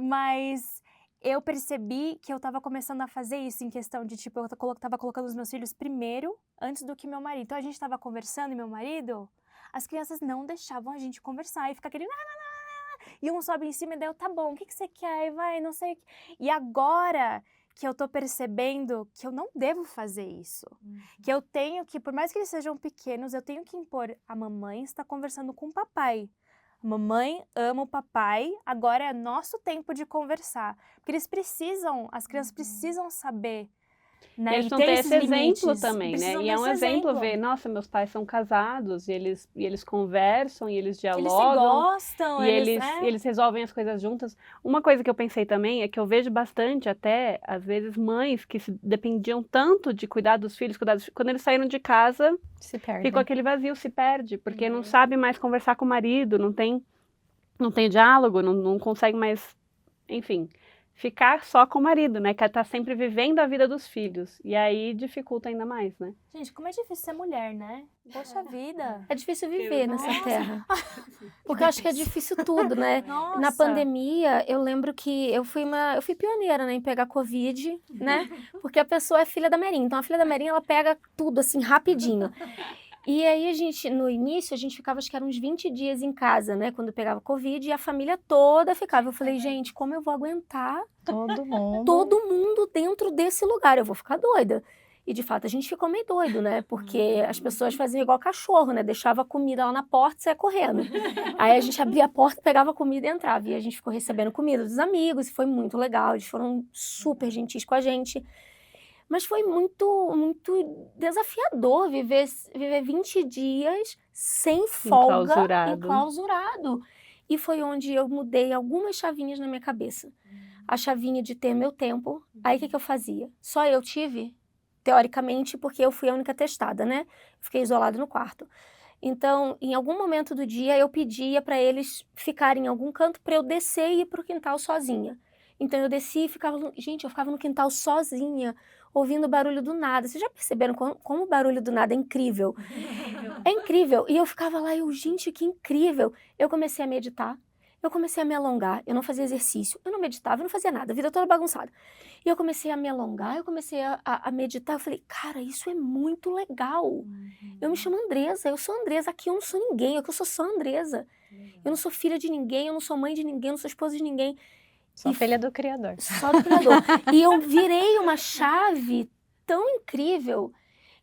Mas eu percebi que eu tava começando a fazer isso em questão de, tipo, eu tava colocando os meus filhos primeiro, antes do que meu marido. Então, a gente tava conversando e meu marido, as crianças não deixavam a gente conversar. E fica aquele... E um sobe em cima e daí eu, tá bom, o que você quer? E vai, não sei o que. E agora que eu tô percebendo que eu não devo fazer isso. Que eu tenho que, por mais que eles sejam pequenos, eu tenho que impor a mamãe estar conversando com o papai. A mamãe ama o papai, agora é nosso tempo de conversar. Porque eles precisam, as crianças precisam saber, né? Eles E precisam ter ter esses esse exemplo limites. também, né? Precisam E é um desse exemplo ver, nossa, meus pais são casados, e eles conversam, e eles Eles se dialogam. gostam, E né? eles resolvem as coisas juntas. Uma coisa que eu pensei também é que eu vejo bastante até, às vezes, mães que dependiam tanto de cuidar dos filhos, quando eles saíram de casa, Se perde. ficou aquele vazio, se perde, porque não sabe mais conversar com o marido, não tem diálogo, não consegue mais, enfim, ficar só com o marido, né? Que tá sempre vivendo a vida dos filhos. E aí dificulta ainda mais, né? Gente, como é difícil ser mulher, né? Poxa vida. É difícil viver nessa Nossa. terra. Porque eu acho que é difícil tudo, né? Nossa. Na pandemia, eu lembro que eu fui pioneira, né, em pegar Covid, né? Porque a pessoa é filha da Merinha. Então, a filha da Merinha, ela pega tudo, assim, rapidinho. E aí, no início, a gente ficava, acho que eram uns 20 dias em casa, né? Quando pegava Covid, e a família toda ficava. Eu falei, gente, como eu vou aguentar todo mundo dentro desse lugar? Eu vou ficar doida. E, de fato, a gente ficou meio doido, né? Porque as pessoas faziam igual cachorro, né? Deixava a comida lá na porta e saia correndo. Aí a gente abria a porta, pegava a comida e entrava. E a gente ficou recebendo comida dos amigos, e foi muito legal. Eles foram super gentis com a gente. Mas foi muito, muito desafiador viver 20 dias sem folga, enclausurado. E foi onde eu mudei algumas chavinhas na minha cabeça. A chavinha de ter meu tempo. Aí, o que eu fazia? Só eu tive, teoricamente, porque eu fui a única testada, né? Fiquei isolada no quarto. Então, em algum momento do dia, eu pedia para eles ficarem em algum canto para eu descer e ir pro quintal sozinha. Então, eu descia e ficava... Gente, eu ficava no quintal sozinha, ouvindo o barulho do nada. Vocês já perceberam como o barulho do nada é incrível? É incrível. E eu ficava lá, gente, que incrível. Eu comecei a meditar. Eu comecei a me alongar, eu não fazia exercício, eu não meditava, eu não fazia nada, a vida toda bagunçada. E eu comecei a me alongar, eu comecei a meditar, eu falei, cara, isso é muito legal. Eu me chamo Andresa, eu sou Andresa, aqui eu não sou ninguém, aqui eu sou só Andresa. Eu não sou filha de ninguém, eu não sou mãe de ninguém, eu não sou esposa de ninguém. Sou E filha do Criador. Só do Criador. E eu virei uma chave tão incrível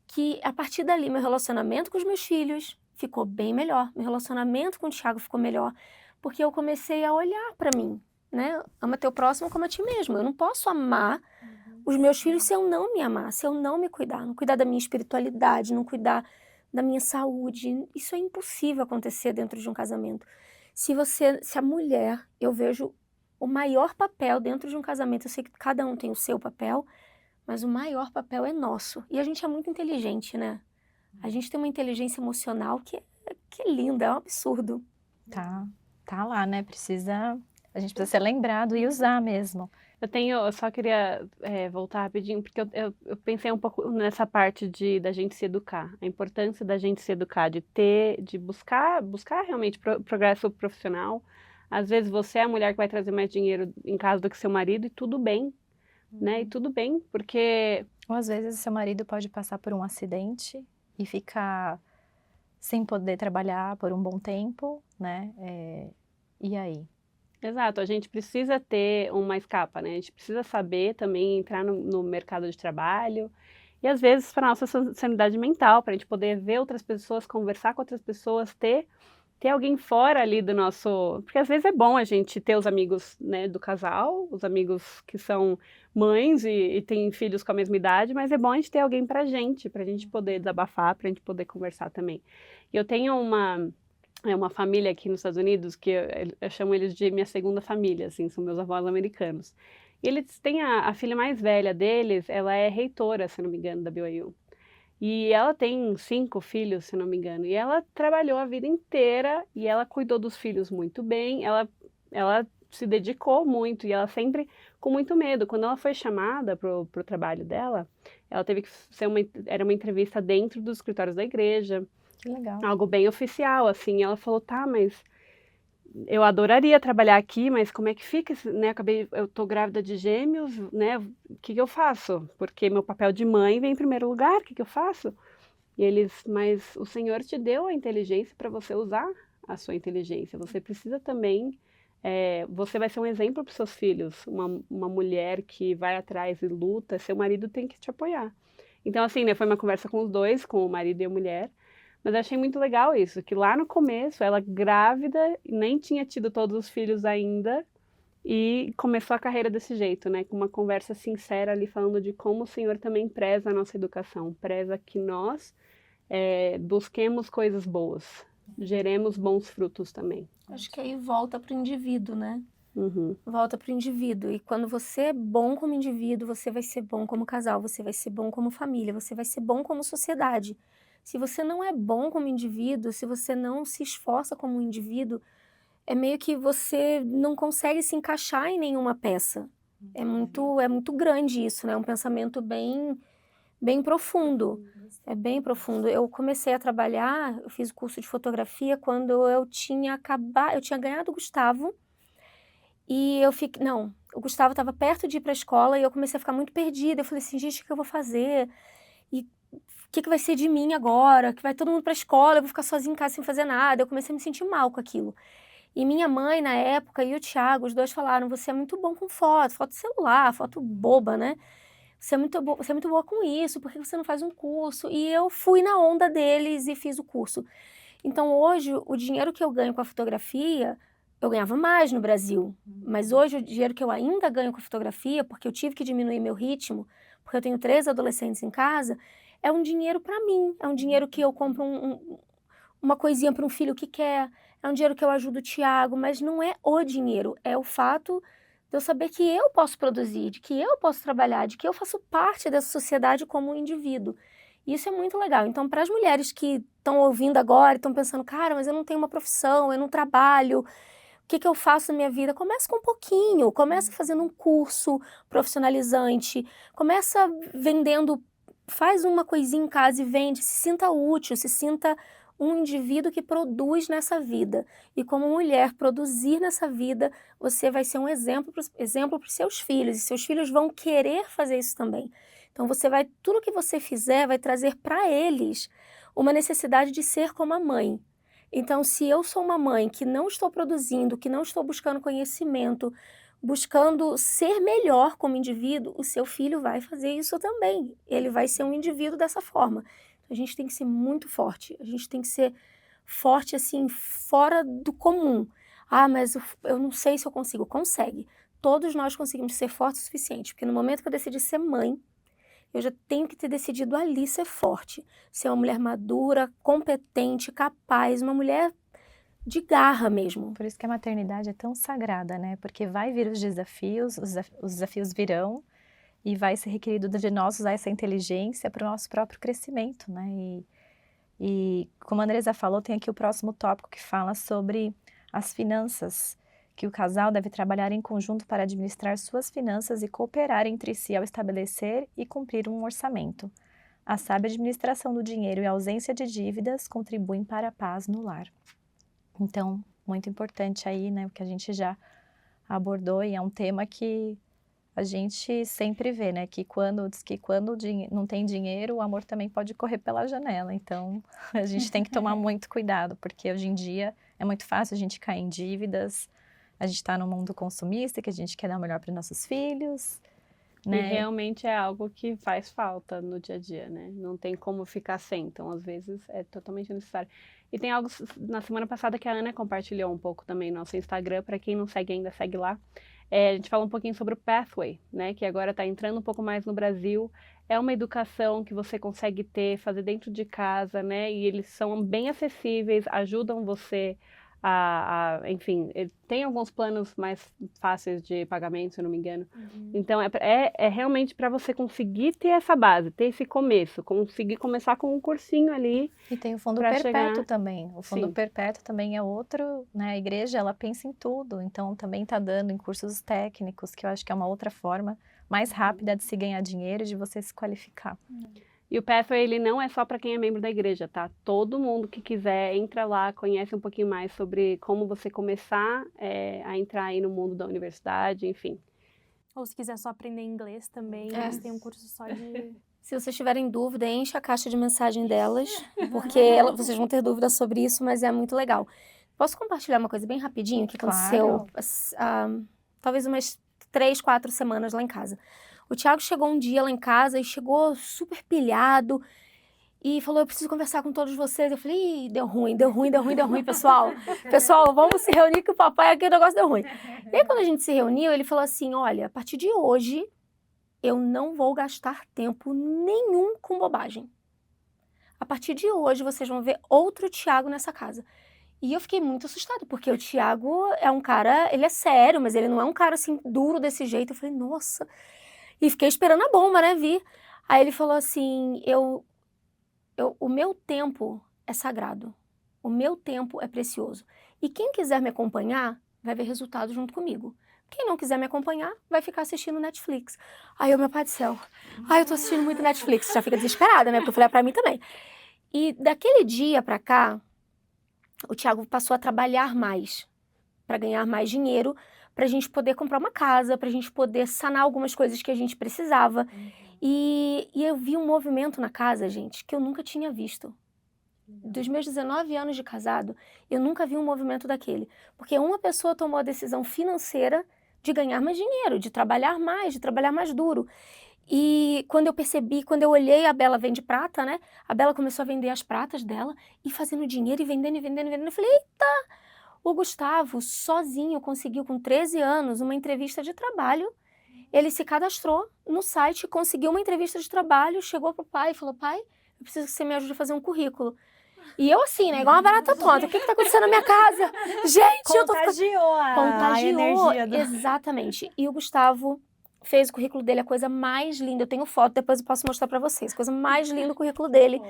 que, a partir dali, meu relacionamento com os meus filhos ficou bem melhor. Meu relacionamento com o Thiago ficou melhor. Porque eu comecei a olhar para mim, né? Ama teu próximo como a ti mesmo. Eu não posso amar os meus filhos se eu não me amar, se eu não me cuidar. Não cuidar da minha espiritualidade, não cuidar da minha saúde. Isso é impossível acontecer dentro de um casamento. Se a mulher, eu vejo o maior papel dentro de um casamento, eu sei que cada um tem o seu papel, mas o maior papel é nosso. E a gente é muito inteligente, né? A gente tem uma inteligência emocional que é linda, é um absurdo. Tá lá, né? A gente precisa ser lembrado e usar mesmo. Eu só queria voltar rapidinho, porque eu pensei um pouco nessa parte da gente se educar, a importância da gente se educar, de buscar realmente progresso profissional. Às vezes você é a mulher que vai trazer mais dinheiro em casa do que seu marido, e tudo bem, né? E tudo bem, porque... Ou às vezes seu marido pode passar por um acidente e ficar sem poder trabalhar por um bom tempo, né? E aí? Exato, a gente precisa ter uma escapa, né? A gente precisa saber também entrar no mercado de trabalho, e às vezes para a nossa sanidade mental, para a gente poder ver outras pessoas, conversar com outras pessoas, ter alguém fora ali do nosso... Porque às vezes é bom a gente ter os amigos, né, do casal, os amigos que são mães e têm filhos com a mesma idade, mas é bom a gente ter alguém pra gente poder desabafar, pra gente poder conversar também. E eu tenho uma família aqui nos Estados Unidos que eu chamo eles de minha segunda família, assim, são meus avós americanos. E eles têm a filha mais velha deles, ela é reitora, se não me engano, da BYU. E ela tem 5 filhos, se não me engano, e ela trabalhou a vida inteira e ela cuidou dos filhos muito bem, ela se dedicou muito e ela sempre com muito medo. Quando ela foi chamada pro trabalho dela, ela teve que era uma entrevista dentro dos escritórios da igreja, Que legal. algo bem oficial, assim. Ela falou, tá, mas eu adoraria trabalhar aqui, mas como é que fica, né? Eu tô grávida de gêmeos, né? O que eu faço? Porque meu papel de mãe vem em primeiro lugar, o que eu faço? E mas o Senhor te deu a inteligência para você usar a sua inteligência. Você precisa também, você vai ser um exemplo para os seus filhos, uma mulher que vai atrás e luta, seu marido tem que te apoiar. Então, assim, né? Foi uma conversa com os dois, com o marido e a mulher. Mas eu achei muito legal isso, que lá no começo, ela grávida, nem tinha tido todos os filhos ainda, e começou a carreira desse jeito, né? Com uma conversa sincera ali, falando de como o Senhor também preza a nossa educação, preza que nós busquemos coisas boas, geremos bons frutos também. Acho que aí volta para o indivíduo, né? Uhum. Volta para o indivíduo. E quando você é bom como indivíduo, você vai ser bom como casal, você vai ser bom como família, você vai ser bom como sociedade. Se você não é bom como indivíduo, se você não se esforça como indivíduo, é meio que você não consegue se encaixar em nenhuma peça. É muito grande isso, né? É um pensamento bem profundo. É bem profundo. Eu comecei a trabalhar, eu fiz o curso de fotografia quando eu tinha ganhado o Gustavo, e o Gustavo estava perto de ir para a escola e eu comecei a ficar muito perdida. Eu falei assim, gente, o que eu vou fazer? E o que vai ser de mim agora? Que vai todo mundo para a escola, eu vou ficar sozinha em casa sem fazer nada. Eu comecei a me sentir mal com aquilo. E minha mãe, na época, e o Thiago, os dois falaram, você é muito bom com foto celular, foto boba, né? Você é muito boa com isso, por que você não faz um curso? E eu fui na onda deles e fiz o curso. Então, hoje, o dinheiro que eu ganho com a fotografia, eu ganhava mais no Brasil. Mas hoje, o dinheiro que eu ainda ganho com a fotografia, porque eu tive que diminuir meu ritmo, porque eu tenho 3 adolescentes em casa, é um dinheiro para mim, é um dinheiro que eu compro uma coisinha para um filho que quer, é um dinheiro que eu ajudo o Thiago, mas não é o dinheiro, é o fato de eu saber que eu posso produzir, de que eu posso trabalhar, de que eu faço parte dessa sociedade como um indivíduo. E isso é muito legal. Então, para as mulheres que estão ouvindo agora e estão pensando, cara, mas eu não tenho uma profissão, eu não trabalho, o que eu faço na minha vida? Comece com um pouquinho, comece fazendo um curso profissionalizante, começa vendendo. Faz uma coisinha em casa e vende, se sinta útil, se sinta um indivíduo que produz nessa vida. E como mulher, produzir nessa vida, você vai ser um exemplo para os seus filhos. E seus filhos vão querer fazer isso também. Então, tudo que você fizer vai trazer para eles uma necessidade de ser como a mãe. Então, se eu sou uma mãe que não estou produzindo, que não estou buscando conhecimento, buscando ser melhor como indivíduo, o seu filho vai fazer isso também. Ele vai ser um indivíduo dessa forma. A gente tem que ser muito forte. A gente tem que ser forte, assim, fora do comum. Ah, mas eu não sei se eu consigo. Consegue. Todos nós conseguimos ser fortes o suficiente. Porque no momento que eu decidi ser mãe, eu já tenho que ter decidido ali ser forte. Ser uma mulher madura, competente, capaz, uma mulher de garra mesmo. Por isso que a maternidade é tão sagrada, né? Porque vai vir os desafios virão, e vai ser requerido de nós usar essa inteligência para o nosso próprio crescimento, né? E como a Andresa falou, tem aqui o próximo tópico que fala sobre as finanças, que o casal deve trabalhar em conjunto para administrar suas finanças e cooperar entre si ao estabelecer e cumprir um orçamento. A sábia administração do dinheiro e a ausência de dívidas contribuem para a paz no lar. Então, muito importante aí, né, o que a gente já abordou, e é um tema que a gente sempre vê, né, que quando não tem dinheiro, o amor também pode correr pela janela. Então, a gente tem que tomar muito cuidado, porque hoje em dia é muito fácil a gente cair em dívidas, a gente está num mundo consumista, que a gente quer dar o melhor para os nossos filhos, né? E realmente é algo que faz falta no dia a dia, né? Não tem como ficar sem, então às vezes é totalmente necessário. E tem algo na semana passada que a Ana compartilhou um pouco também no nosso Instagram, para quem não segue ainda, segue lá. A gente fala um pouquinho sobre o Pathway, né? Que agora está entrando um pouco mais no Brasil. É uma educação que você consegue fazer dentro de casa, né? E eles são bem acessíveis, ajudam você enfim, tem alguns planos mais fáceis de pagamento, se eu não me engano. Então, é realmente para você conseguir ter essa base, ter esse começo, conseguir começar com um cursinho ali. E tem o fundo perpétuo também. O fundo perpétuo também é outro, né? A igreja, ela pensa em tudo. Então, também está dando em cursos técnicos, que eu acho que é uma outra forma mais rápida de se ganhar dinheiro e de você se qualificar. E o Pathway, ele não é só para quem é membro da igreja, tá? Todo mundo que quiser, entra lá, conhece um pouquinho mais sobre como você começar a entrar aí no mundo da universidade, enfim. Ou se quiser só aprender inglês também, eles têm um curso só de... Se vocês tiverem dúvida, enche a caixa de mensagem delas, porque vocês vão ter dúvidas sobre isso, mas é muito legal. Posso compartilhar uma coisa bem rapidinho que aconteceu, talvez umas 3, 4 semanas lá em casa. O Thiago chegou um dia lá em casa e chegou super pilhado e falou, eu preciso conversar com todos vocês. Eu falei, deu ruim, pessoal. Pessoal, vamos se reunir que o papai aqui, o negócio deu ruim. E aí, quando a gente se reuniu, ele falou assim, olha, a partir de hoje, eu não vou gastar tempo nenhum com bobagem. A partir de hoje, vocês vão ver outro Thiago nessa casa. E eu fiquei muito assustada, porque o Thiago é um cara, ele é sério, mas ele não é um cara assim, duro desse jeito. Eu falei, nossa... E fiquei esperando a bomba, né, vir. Aí ele falou assim, o meu tempo é sagrado. O meu tempo é precioso. E quem quiser me acompanhar, vai ver resultado junto comigo. Quem não quiser me acompanhar, vai ficar assistindo Netflix. Aí, meu pai do céu. Ai, eu tô assistindo muito Netflix. Já fica desesperada, né? Porque eu falei, pra mim também. E daquele dia pra cá, o Thiago passou a trabalhar mais. Pra ganhar mais dinheiro, pra gente poder comprar uma casa, pra gente poder sanar algumas coisas que a gente precisava. E eu vi um movimento na casa, gente, que eu nunca tinha visto. Dos meus 19 anos de casado, eu nunca vi um movimento daquele. Porque uma pessoa tomou a decisão financeira de ganhar mais dinheiro, de trabalhar mais duro. E quando eu percebi, quando eu olhei, a Bela vende prata, né? A Bela começou a vender as pratas dela e fazendo dinheiro e vendendo. Eu falei, eita! O Gustavo, sozinho, conseguiu, com 13 anos, uma entrevista de trabalho. Ele se cadastrou no site, conseguiu uma entrevista de trabalho, chegou pro pai e falou, pai, eu preciso que você me ajude a fazer um currículo. E eu assim, né, igual uma barata tonta, o que tá acontecendo na minha casa? Gente, eu tô... Contagiou a energia. Exatamente. E o Gustavo fez o currículo dele, a coisa mais linda. Eu tenho foto, depois eu posso mostrar pra vocês. A coisa mais linda do currículo dele.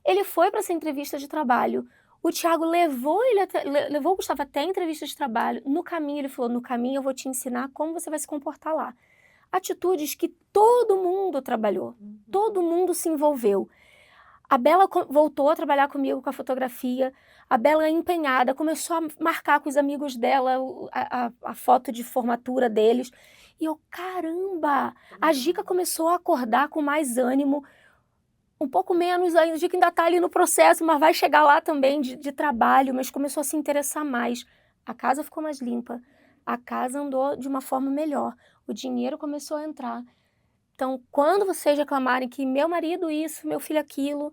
Ele foi pra essa entrevista de trabalho. O Thiago levou o Gustavo até a entrevista de trabalho. No caminho, ele falou, no caminho eu vou te ensinar como você vai se comportar lá. Atitudes que todo mundo trabalhou, todo mundo se envolveu. A Bela voltou a trabalhar comigo com a fotografia. A Bela, empenhada, começou a marcar com os amigos dela a foto de formatura deles. E eu, caramba! A Gica começou a acordar com mais ânimo. Um pouco menos ainda, a Gica ainda está ali no processo, mas vai chegar lá também de trabalho, mas começou a se interessar mais. A casa ficou mais limpa. A casa andou de uma forma melhor. O dinheiro começou a entrar. Então, quando vocês reclamarem que meu marido isso, meu filho aquilo,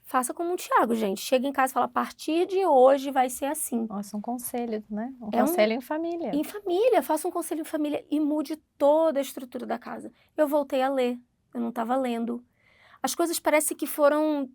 faça como o Thiago, gente. Chega em casa e fala, a partir de hoje vai ser assim. Nossa, um conselho, né? Um É um- conselho em família. Em família, faça um conselho em família e mude toda a estrutura da casa. Eu voltei a ler, eu não estava lendo. As coisas parece que foram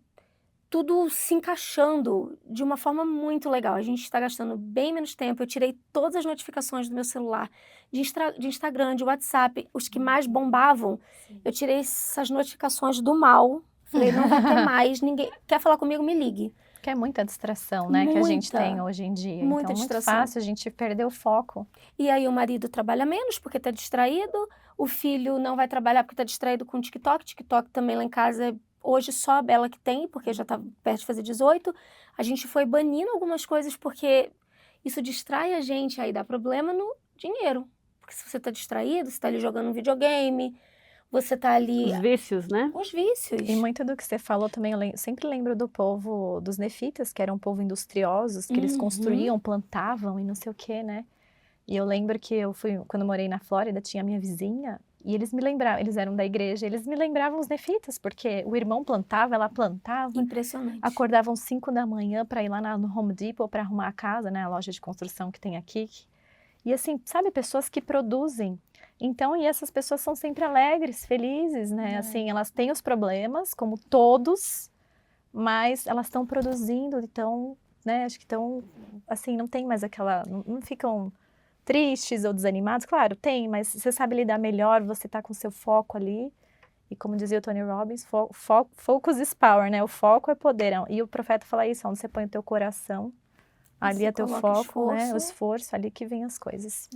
tudo se encaixando de uma forma muito legal. A gente está gastando bem menos tempo. Eu tirei todas as notificações do meu celular, de Instagram, de WhatsApp, os que mais bombavam. Eu tirei essas notificações do mal. Falei, não vai ter mais, ninguém quer falar comigo, me ligue. Que é muita distração, né? Que a gente Muita. tem hoje em dia. Muita Então, distração. muito fácil a gente perder o foco. E aí o marido trabalha menos porque está distraído, o filho não vai trabalhar porque está distraído com o TikTok. TikTok também lá em casa, hoje só a Bela que tem, porque já está perto de fazer 18. A gente foi banindo algumas coisas porque isso distrai a gente, aí dá problema no dinheiro. Porque se você está distraído, você está ali jogando um videogame, você está ali... Os vícios, né? Os vícios. E muito do que você falou também, eu sempre lembro do povo dos nefitas, que eram um povo industriosos, que eles Uhum. construíam, plantavam e não sei o quê, né? E eu lembro que quando eu morei na Flórida, tinha a minha vizinha, e eles me lembravam, eles eram da igreja, eles me lembravam os nefitas, porque o irmão plantava, ela plantava, Impressionante. acordavam 5 da manhã para ir lá no Home Depot para arrumar a casa, né? A loja de construção que tem aqui. E assim, sabe, pessoas que produzem. Então, e essas pessoas são sempre alegres, felizes, né? Assim, elas têm os problemas, como todos, mas elas estão produzindo, então, né? Acho que estão, assim, não tem mais aquela, não ficam tristes ou desanimados. Claro, tem, mas você sabe lidar melhor, você tá com seu foco ali. E como dizia o Tony Robbins, focus is power, né? O foco é poder. E o profeta fala isso, onde você põe o teu coração, ali Você é teu coloca foco, né? O esforço. esforço, ali que vem as coisas.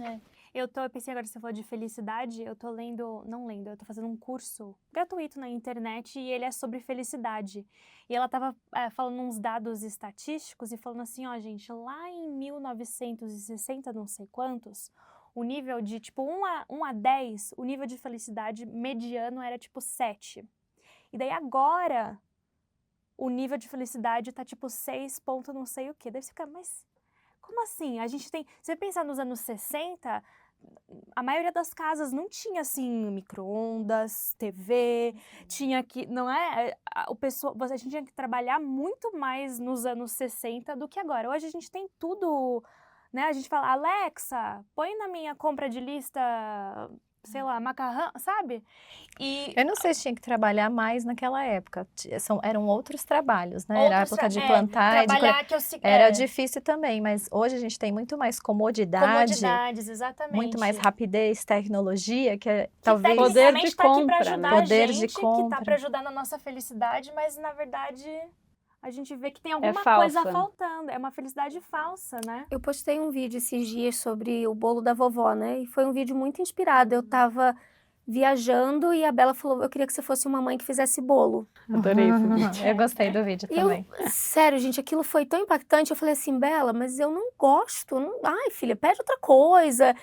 Eu pensei agora, você falou de felicidade, eu tô eu tô fazendo um curso gratuito na internet e ele é sobre felicidade. E ela tava falando uns dados estatísticos e falando assim, ó, gente, lá em 1960, não sei quantos, o nível de, tipo, 1 a 10, o nível de felicidade mediano era, tipo, 7. E daí agora, o nível de felicidade tá, tipo, 6 ponto não sei o quê. Daí você fica, mas como assim? A gente tem... Se você pensar nos anos 60... A maioria das casas não tinha, assim, micro-ondas, TV, tinha que, não é? A gente tinha que trabalhar muito mais nos anos 60 do que agora. Hoje a gente tem tudo, né? A gente fala, Alexa, põe na minha compra de lista, sei lá, macarrão, sabe? E Eu não sei se tinha que trabalhar mais naquela época. Eram outros trabalhos, né? Era a época de plantar e de trabalhar que eu Era difícil também, mas hoje a gente tem muito mais comodidades, exatamente. muito mais rapidez, tecnologia, que é talvez Poder de tecnicamente tá aqui pra compra, ajudar né? a Poder de gente, que tá compra. pra ajudar na nossa felicidade, mas na verdade a gente vê que tem alguma falsa. coisa faltando. É uma felicidade falsa, né? Eu postei um vídeo esses dias sobre o bolo da vovó, né? E foi um vídeo muito inspirado. Eu tava viajando e a Bela falou, eu queria que você fosse uma mãe que fizesse bolo. Adorei esse vídeo. Eu gostei do vídeo E eu, também. sério, gente, aquilo foi tão impactante. Eu falei assim, Bela, mas eu não gosto. Ai, filha, pede outra coisa.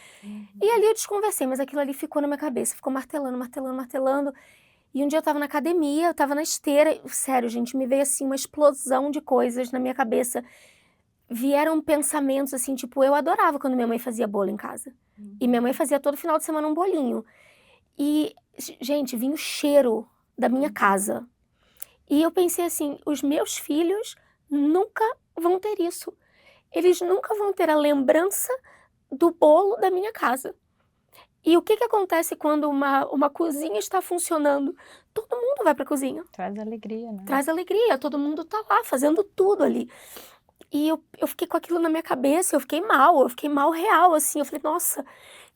E ali eu desconversei, mas aquilo ali ficou na minha cabeça. Ficou martelando, martelando, martelando. E um dia eu tava na academia, eu tava na esteira. Sério, gente, me veio assim uma explosão de coisas na minha cabeça. Vieram pensamentos assim, tipo, eu adorava quando minha mãe fazia bolo em casa. E minha mãe fazia todo final de semana um bolinho. E, gente, vinha o cheiro da minha casa. E eu pensei assim, os meus filhos nunca vão ter isso. Eles nunca vão ter a lembrança do bolo da minha casa. E o que acontece quando uma cozinha está funcionando? Todo mundo vai para a cozinha. Traz alegria, né? Traz alegria, todo mundo tá lá fazendo tudo ali. E eu fiquei com aquilo na minha cabeça, eu fiquei mal real, assim. Eu falei, nossa,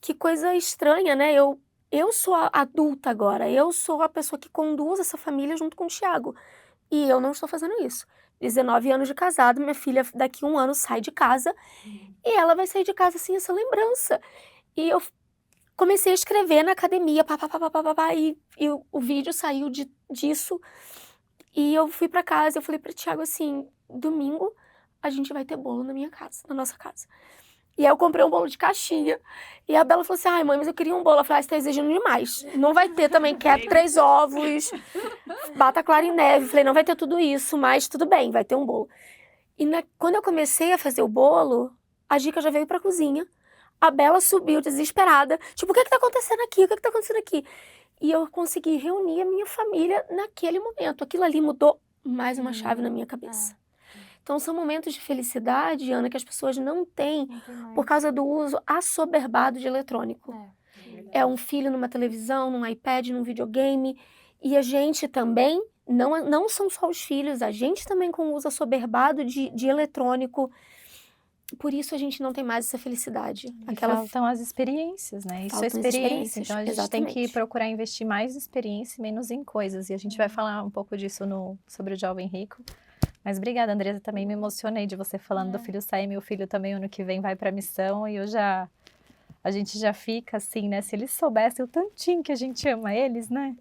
que coisa estranha, né? Eu sou a adulta agora, eu sou a pessoa que conduz essa família junto com o Thiago. E eu não estou fazendo isso. 19 anos de casado, minha filha daqui a 1 ano sai de casa e ela vai sair de casa sem essa lembrança. E eu comecei a escrever na academia, e o vídeo saiu disso. E eu fui pra casa, eu falei pro Thiago assim, domingo a gente vai ter bolo na minha casa, na nossa casa. E aí eu comprei um bolo de caixinha. E a Bela falou assim, ai mãe, mas eu queria um bolo. Eu falei, você tá exigendo demais. Não vai ter também, quer 3 ovos, bata clara em neve. Falei, não vai ter tudo isso, mas tudo bem, vai ter um bolo. E quando eu comecei a fazer o bolo, a Gica já veio pra cozinha. A Bela subiu desesperada. Tipo, o que tá acontecendo aqui? O que tá acontecendo aqui? E eu consegui reunir a minha família naquele momento. Aquilo ali mudou mais uma chave na minha cabeça. Então, são momentos de felicidade, Ana, que as pessoas não têm por causa do uso assoberbado de eletrônico. É um filho numa televisão, num iPad, num videogame. E a gente também, não são só os filhos, a gente também com o uso assoberbado de eletrônico. Por isso a gente não tem mais essa felicidade. Faltam as experiências, né? Isso é Faltam as experiência. experiências, Então a gente tem que exatamente. procurar investir mais em experiência e menos em coisas. E a gente vai falar um pouco disso sobre o Jovem Rico. Mas obrigada, Andresa. Também me emocionei de você falando do filho sair. Meu filho também ano que vem vai para a missão e a gente já fica assim, né? Se eles soubessem o tantinho que a gente ama eles, né?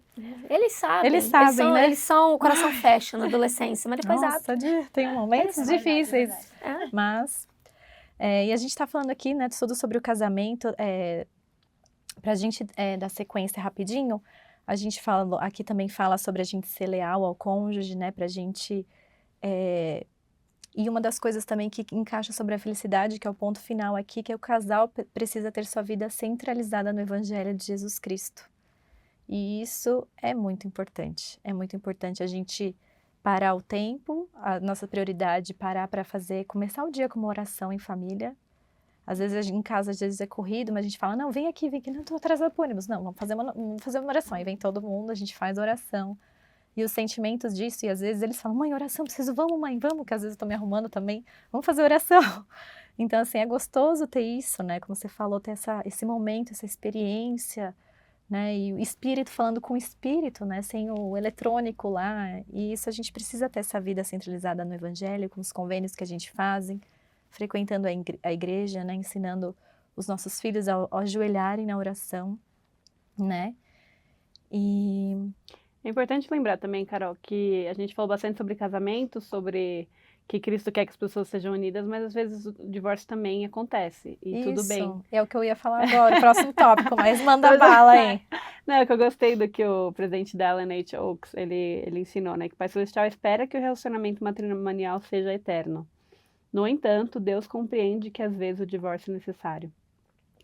Eles sabem. Eles sabem, né? Eles são, o coração fecha na adolescência, mas depois abre. Nossa, tem momentos difíceis. É. Mas, e a gente está falando aqui, né, tudo sobre o casamento. Para a gente dar sequência rapidinho, a gente aqui também fala sobre a gente ser leal ao cônjuge, né? Pra gente... E uma das coisas também que encaixa sobre a felicidade, que é o ponto final aqui, que é o casal precisa ter sua vida centralizada no Evangelho de Jesus Cristo. E isso é muito importante. É muito importante a gente parar o tempo, a nossa prioridade, parar para começar o dia com uma oração em família. Às vezes em casa, às vezes é corrido, mas a gente fala, não, vem aqui, não estou atrasado pro ônibus. Não, vamos fazer uma oração. Aí vem todo mundo, a gente faz a oração. E os sentimentos disso, e às vezes eles falam, mãe, oração, vamos mãe, vamos, que às vezes eu tô me arrumando também, vamos fazer oração. Então, assim, é gostoso ter isso, né, como você falou, ter esse momento, essa experiência, né, e o espírito falando com o espírito, né, sem o eletrônico lá, e isso a gente precisa ter essa vida centralizada no Evangelho, com os convênios que a gente faz, frequentando a igreja, né, ensinando os nossos filhos a ajoelharem na oração, né, e... É importante lembrar também, Carol, que a gente falou bastante sobre casamento, sobre que Cristo quer que as pessoas sejam unidas, mas às vezes o divórcio também acontece, e tudo bem. É o que eu ia falar agora, o próximo tópico, mas manda bala aí. Não, é que eu gostei do que o presidente da Ellen H. Oaks, ele ensinou, né, que o Pai Celestial espera que o relacionamento matrimonial seja eterno. No entanto, Deus compreende que às vezes o divórcio é necessário.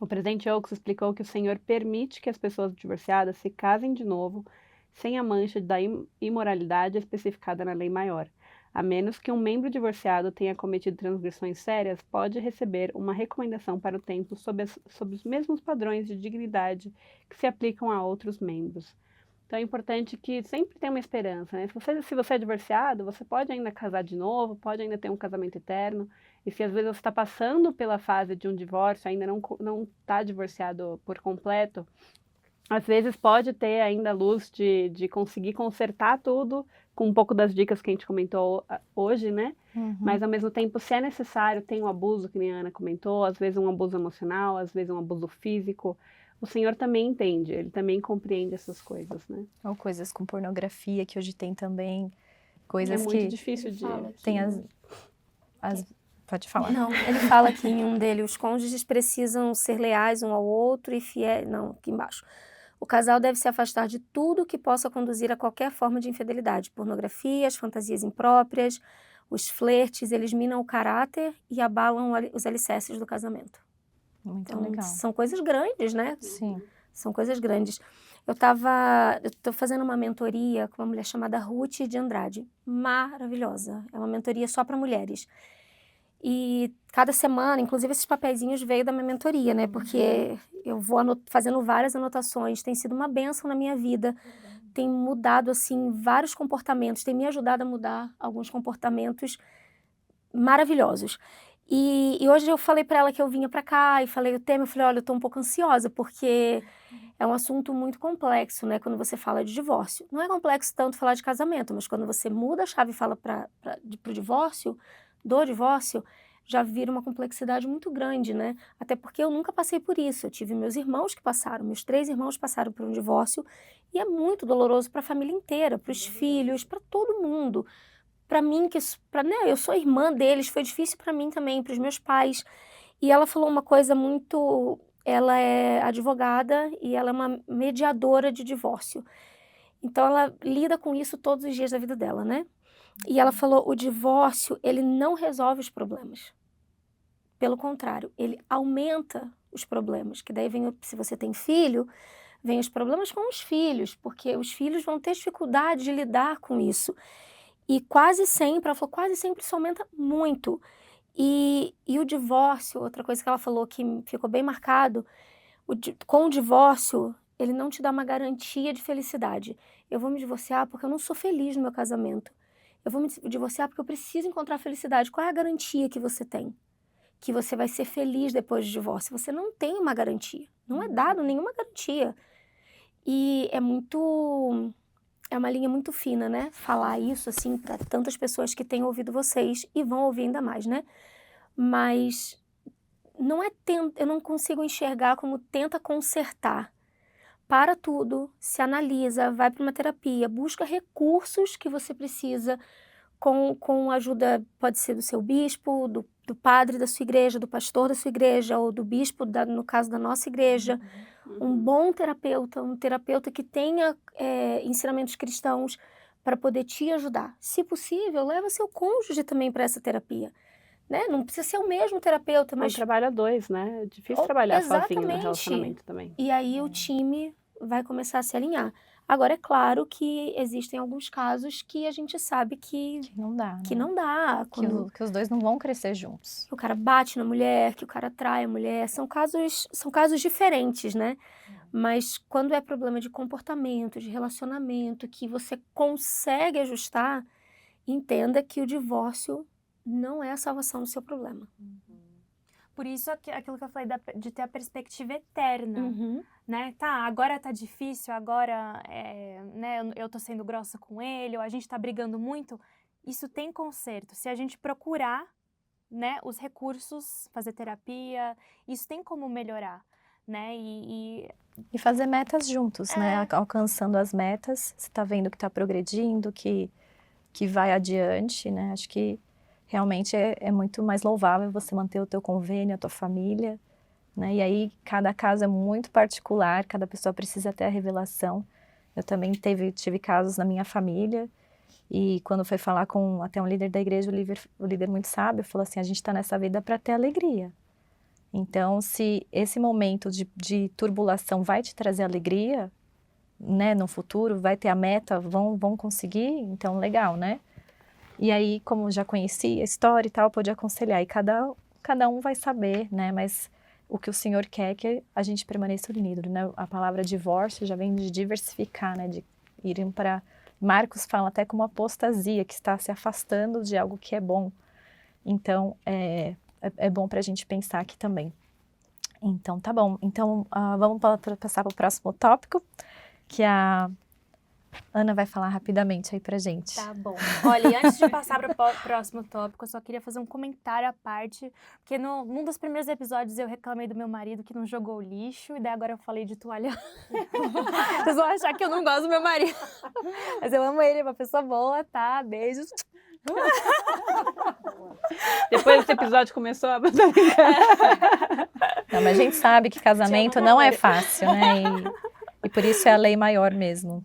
O presidente Oaks explicou que o Senhor permite que as pessoas divorciadas se casem de novo, sem a mancha da imoralidade especificada na lei maior. A menos que um membro divorciado tenha cometido transgressões sérias, pode receber uma recomendação para o templo sob os mesmos padrões de dignidade que se aplicam a outros membros. Então é importante que sempre tenha uma esperança, né? Se você é divorciado, você pode ainda casar de novo, pode ainda ter um casamento eterno. E se às vezes você está passando pela fase de um divórcio, ainda não está divorciado por completo, às vezes pode ter ainda a luz de conseguir consertar tudo com um pouco das dicas que a gente comentou hoje, né? Uhum. Mas ao mesmo tempo, se é necessário, tem um abuso, que nem a Ana comentou, às vezes um abuso emocional, às vezes um abuso físico. O Senhor também entende, Ele também compreende essas coisas, né? Ou coisas com pornografia, que hoje tem também, coisas é que... muito difícil de... Tem Pode falar. Não, ele fala aqui em um dele, os cônjuges precisam ser leais um ao outro e fiéis... Não, aqui embaixo. O casal deve se afastar de tudo que possa conduzir a qualquer forma de infidelidade. Pornografia, as fantasias impróprias, os flertes, eles minam o caráter e abalam os alicerces do casamento. Muito Então, legal. são coisas grandes, né? Sim. São coisas grandes. Eu tô fazendo uma mentoria com uma mulher chamada Ruth de Andrade. Maravilhosa. É uma mentoria só para mulheres. E cada semana, inclusive esses papeizinhos veio da minha mentoria, né? Porque eu vou fazendo várias anotações, tem sido uma bênção na minha vida. Tem mudado, assim, vários comportamentos, tem me ajudado a mudar alguns comportamentos maravilhosos. E hoje eu falei para ela que eu vinha para cá e falei o tema, eu falei, olha, eu tô um pouco ansiosa, porque é um assunto muito complexo, né? Quando você fala de divórcio. Não é complexo tanto falar de casamento, mas quando você muda a chave e fala pro divórcio, do divórcio, já vira uma complexidade muito grande, né? Até porque eu nunca passei por isso. Eu tive meus irmãos que passaram, meus 3 irmãos passaram por um divórcio e é muito doloroso para a família inteira, para os filhos, para todo mundo. Para mim, né, eu sou irmã deles, foi difícil para mim também, para os meus pais. E ela falou uma coisa muito... Ela é advogada e ela é uma mediadora de divórcio. Então, ela lida com isso todos os dias da vida dela, né? E ela falou, o divórcio, ele não resolve os problemas. Pelo contrário, ele aumenta os problemas. Que daí vem, se você tem filho, vem os problemas com os filhos, porque os filhos vão ter dificuldade de lidar com isso. E quase sempre, ela falou, quase sempre isso aumenta muito. E o divórcio, outra coisa que ela falou que ficou bem marcado, com o divórcio, ele não te dá uma garantia de felicidade. Eu vou me divorciar porque eu não sou feliz no meu casamento. Eu vou me divorciar porque eu preciso encontrar felicidade. Qual é a garantia que você tem? Que você vai ser feliz depois do divórcio. Você não tem uma garantia. Não é dado nenhuma garantia. E é uma linha muito fina, né? Falar isso, assim, para tantas pessoas que têm ouvido vocês e vão ouvir ainda mais, né? Mas eu não consigo enxergar como tenta consertar. Para tudo, se analisa, vai para uma terapia, busca recursos que você precisa com ajuda, pode ser do seu bispo, do padre da sua igreja, do pastor da sua igreja, ou do bispo, no caso da nossa igreja. Um bom terapeuta, um terapeuta que tenha ensinamentos cristãos para poder te ajudar. Se possível, leva seu cônjuge também para essa terapia. Né? Não precisa ser o mesmo terapeuta, mas... trabalha 2, né? É difícil trabalhar sozinho no relacionamento também. E aí o time vai começar a se alinhar. Agora, é claro que existem alguns casos que a gente sabe que não dá, né? Que não dá. Que os dois não vão crescer juntos. Que o cara bate na mulher, que o cara trai a mulher. São casos diferentes, né? Mas quando é problema de comportamento, de relacionamento, que você consegue ajustar, entenda que o divórcio não é a salvação do seu problema. Por isso, aquilo que eu falei de ter a perspectiva eterna, né? Tá, agora tá difícil, agora né, eu tô sendo grossa com ele, ou a gente tá brigando muito. Isso tem conserto. Se a gente procurar, né, os recursos, fazer terapia, isso tem como melhorar, né? E fazer metas juntos, né? Alcançando as metas, você tá vendo que tá progredindo, que vai adiante, né? Acho que realmente é muito mais louvável você manter o teu convênio, a tua família, né? E aí, cada caso é muito particular, cada pessoa precisa ter a revelação. Eu também tive casos na minha família, e quando foi falar com até um líder da igreja, o líder muito sábio, falou assim, a gente está nessa vida para ter alegria. Então, se esse momento de turbulação vai te trazer alegria, né, no futuro, vai ter a meta, vão conseguir, então legal, né? E aí, como já conhecia a história e tal, pude aconselhar. E cada um vai saber, né? Mas o que o Senhor quer é que a gente permaneça unido, né? A palavra divórcio já vem de diversificar, né? De irem para... Marcos fala até como apostasia, que está se afastando de algo que é bom. Então, é bom para a gente pensar aqui também. Então, tá bom. Então, vamos passar para o próximo tópico, que a Ana vai falar rapidamente aí pra gente. Tá bom. Olha, e antes de passar para o próximo tópico, eu só queria fazer um comentário à parte, porque num dos primeiros episódios eu reclamei do meu marido que não jogou lixo, e daí agora eu falei de toalha. Vocês vão achar que eu não gosto do meu marido. Mas eu amo ele, é uma pessoa boa, tá? Beijos. Depois desse episódio começou a... Não, mas a gente sabe que casamento não é fácil, né? E por isso é a lei maior mesmo.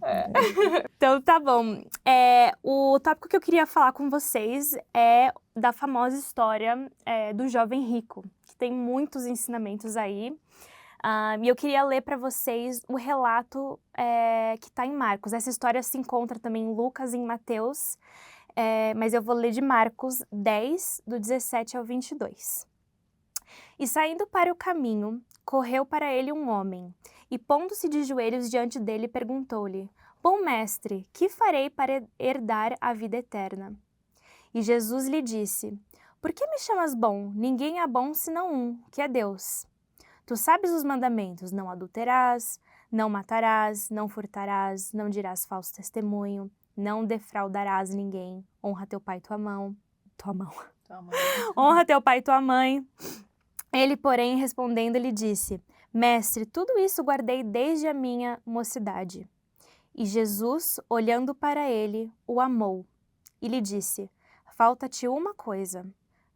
Então, tá bom. O tópico que eu queria falar com vocês é da famosa história do jovem rico, que tem muitos ensinamentos aí. E eu queria ler para vocês o relato que está em Marcos. Essa história se encontra também em Lucas e em Mateus, mas eu vou ler de Marcos 10, do 17 ao 22. E saindo para o caminho, correu para ele um homem, e pondo-se de joelhos diante dele, perguntou-lhe: Bom mestre, que farei para herdar a vida eterna? E Jesus lhe disse: Por que me chamas bom? Ninguém é bom senão um, que é Deus. Tu sabes os mandamentos: não adulterarás, não matarás, não furtarás, não dirás falso testemunho, não defraudarás ninguém, honra teu pai e tua mãe. tua mão. Tua mãe. Honra teu pai e tua mãe. Ele, porém, respondendo, lhe disse: Mestre, tudo isso guardei desde a minha mocidade. E Jesus, olhando para ele, o amou e lhe disse: Falta-te uma coisa.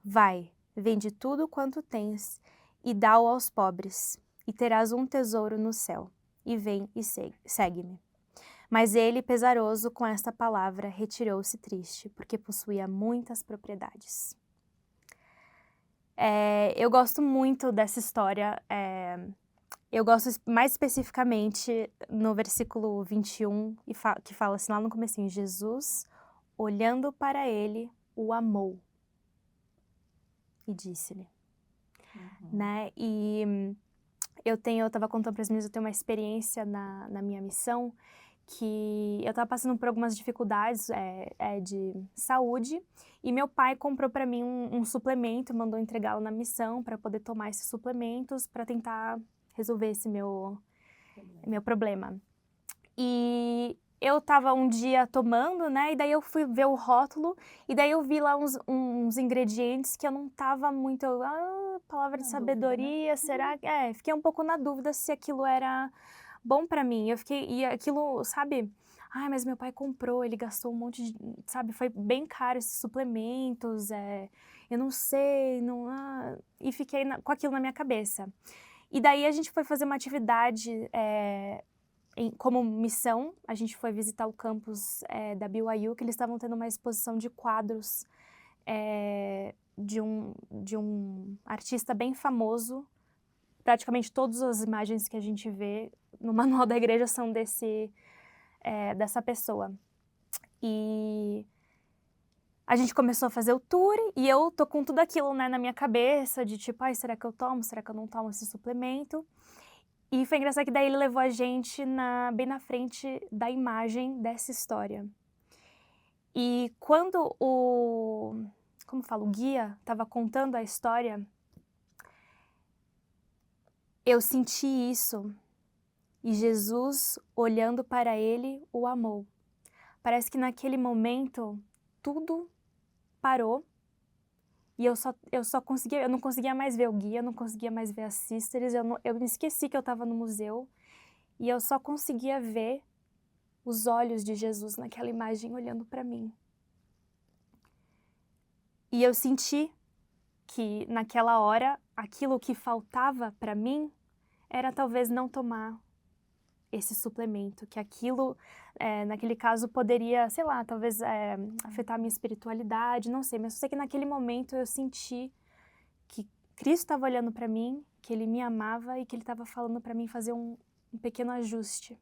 Vai, vende tudo quanto tens e dá-o aos pobres, e terás um tesouro no céu. E vem e segue-me. Mas ele, pesaroso com esta palavra, retirou-se triste, porque possuía muitas propriedades. Eu gosto muito dessa história. Eu gosto mais especificamente no versículo 21, que fala assim lá no comecinho: Jesus, olhando para ele, o amou e disse-lhe. Né? E eu estava contando para as meninas, eu tenho uma experiência na minha missão, que eu estava passando por algumas dificuldades de saúde, e meu pai comprou para mim um suplemento, mandou entregá-lo na missão para poder tomar esses suplementos para tentar resolver esse meu problema. E eu estava um dia tomando, né, e daí eu fui ver o rótulo, e daí eu vi lá uns ingredientes que eu não estava muito... palavra de sabedoria, será? Fiquei um pouco na dúvida se aquilo era bom pra mim. E aquilo, sabe? Mas meu pai comprou, ele gastou um monte de, sabe? Foi bem caro esses suplementos, eu não sei, e fiquei com aquilo na minha cabeça. E daí a gente foi fazer uma atividade como missão, a gente foi visitar o campus da BYU, que eles estavam tendo uma exposição de quadros de um artista bem famoso. Praticamente todas as imagens que a gente vê no manual da igreja são dessa pessoa. E a gente começou a fazer o tour e eu tô com tudo aquilo, né, na minha cabeça, de tipo, será que eu tomo? Será que eu não tomo esse suplemento? E foi engraçado que daí ele levou a gente bem na frente da imagem dessa história. E quando o guia estava contando a história, eu senti isso. E Jesus, olhando para ele, o amou. Parece que naquele momento, tudo parou. E eu não conseguia mais ver o guia, não conseguia mais ver as sisters, eu me esqueci que eu estava no museu, e eu só conseguia ver os olhos de Jesus naquela imagem olhando para mim. E eu senti que naquela hora, aquilo que faltava para mim era talvez não tomar esse suplemento, que aquilo, naquele caso, poderia, sei lá, talvez afetar a minha espiritualidade, não sei, mas eu sei que naquele momento eu senti que Cristo estava olhando para mim, que Ele me amava e que Ele estava falando para mim fazer um pequeno ajuste,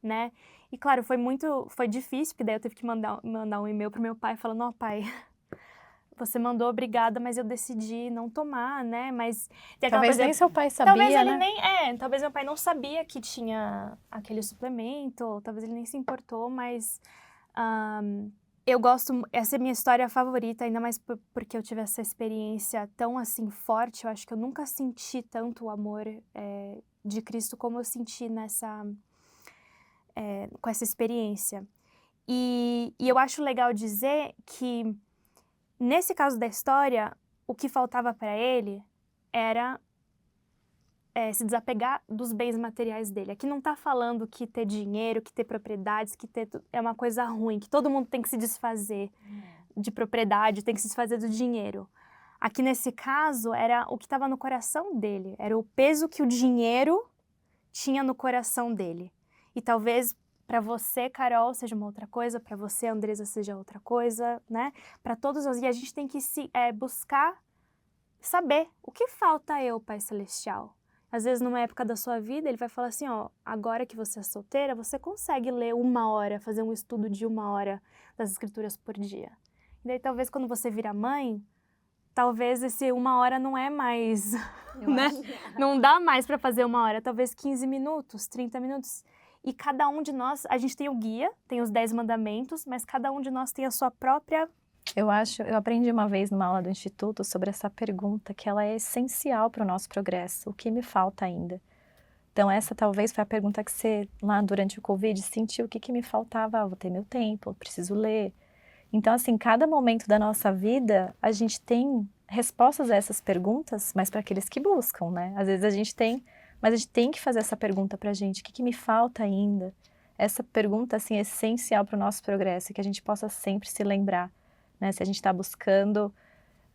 né? E claro, foi difícil, porque daí eu tive que mandar um e-mail pro meu pai falando: pai, você mandou, obrigada, mas eu decidi não tomar, né? Mas tem aquela Talvez coisa, nem seu pai sabia, talvez ele né? talvez meu pai não sabia que tinha aquele suplemento, ou talvez ele nem se importou, mas eu gosto, essa é a minha história favorita, ainda mais porque eu tive essa experiência tão assim forte. Eu acho que eu nunca senti tanto o amor de Cristo como eu senti com essa experiência. E eu acho legal dizer que nesse caso da história, o que faltava para ele era se desapegar dos bens materiais dele. Aqui não está falando que ter dinheiro, que ter propriedades, é uma coisa ruim, que todo mundo tem que se desfazer de propriedade, tem que se desfazer do dinheiro. Aqui nesse caso, era o que estava no coração dele, era o peso que o dinheiro tinha no coração dele. E talvez para você, Carol, seja uma outra coisa, para você, Andresa, seja outra coisa, né? Para todos nós. E a gente tem que buscar saber o que falta eu, Pai Celestial. Às vezes, numa época da sua vida, Ele vai falar assim, agora que você é solteira, você consegue ler 1 hora, fazer um estudo de 1 hora das Escrituras por dia. E daí, talvez, quando você vira mãe, talvez esse 1 hora não é mais, né? Não dá mais para fazer 1 hora, talvez 15 minutos, 30 minutos. E cada um de nós, a gente tem o guia, tem os 10 mandamentos, mas cada um de nós tem a sua própria... Eu aprendi uma vez numa aula do Instituto sobre essa pergunta, que ela é essencial para o nosso progresso. O que me falta ainda? Então essa talvez foi a pergunta que você, lá durante o Covid, sentiu: o que me faltava? Vou ter meu tempo, eu preciso ler. Então, assim, cada momento da nossa vida, a gente tem respostas a essas perguntas, mas para aqueles que buscam, né? Às vezes a gente tem, mas a gente tem que fazer essa pergunta pra gente, o que me falta ainda? Essa pergunta, assim, é essencial para o nosso progresso, que a gente possa sempre se lembrar, né? Se a gente está buscando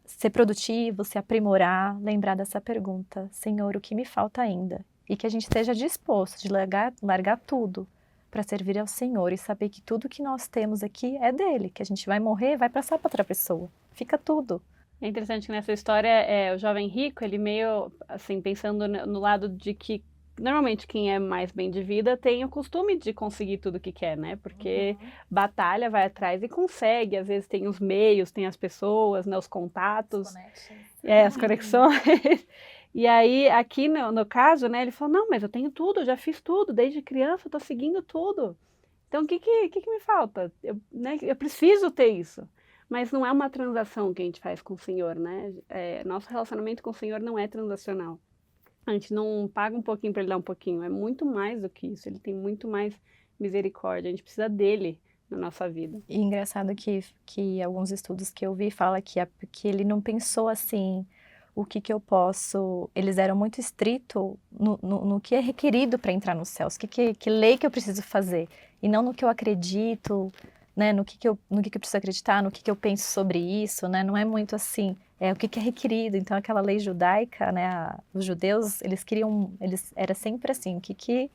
ser produtivo, se aprimorar, lembrar dessa pergunta, Senhor, o que me falta ainda? E que a gente esteja disposto de largar tudo para servir ao Senhor e saber que tudo que nós temos aqui é dele, que a gente vai morrer, vai passar para outra pessoa, fica tudo. É interessante que nessa história, o jovem rico, ele meio, assim, pensando no lado de que, normalmente, quem é mais bem de vida tem o costume de conseguir tudo que quer, né? Porque batalha, vai atrás e consegue. Às vezes tem os meios, tem as pessoas, né? Os contatos. As conexões. E aí, aqui no caso, né? Ele falou, não, mas eu tenho tudo, eu já fiz tudo. Desde criança eu tô seguindo tudo. Então, o que me falta? Eu preciso ter isso. Mas não é uma transação que a gente faz com o Senhor, né? Nosso relacionamento com o Senhor não é transacional. A gente não paga um pouquinho para ele dar um pouquinho, é muito mais do que isso, ele tem muito mais misericórdia, a gente precisa dele na nossa vida. E engraçado que alguns estudos que eu vi fala que ele não pensou assim, o que eu posso... Eles eram muito estritos no que é requerido para entrar nos céus, que lei que eu preciso fazer, e não no que eu acredito, né, no que eu preciso acreditar, no que eu penso sobre isso, né, não é muito assim, o que é requerido. Então aquela lei judaica, né, os judeus, era sempre assim, o que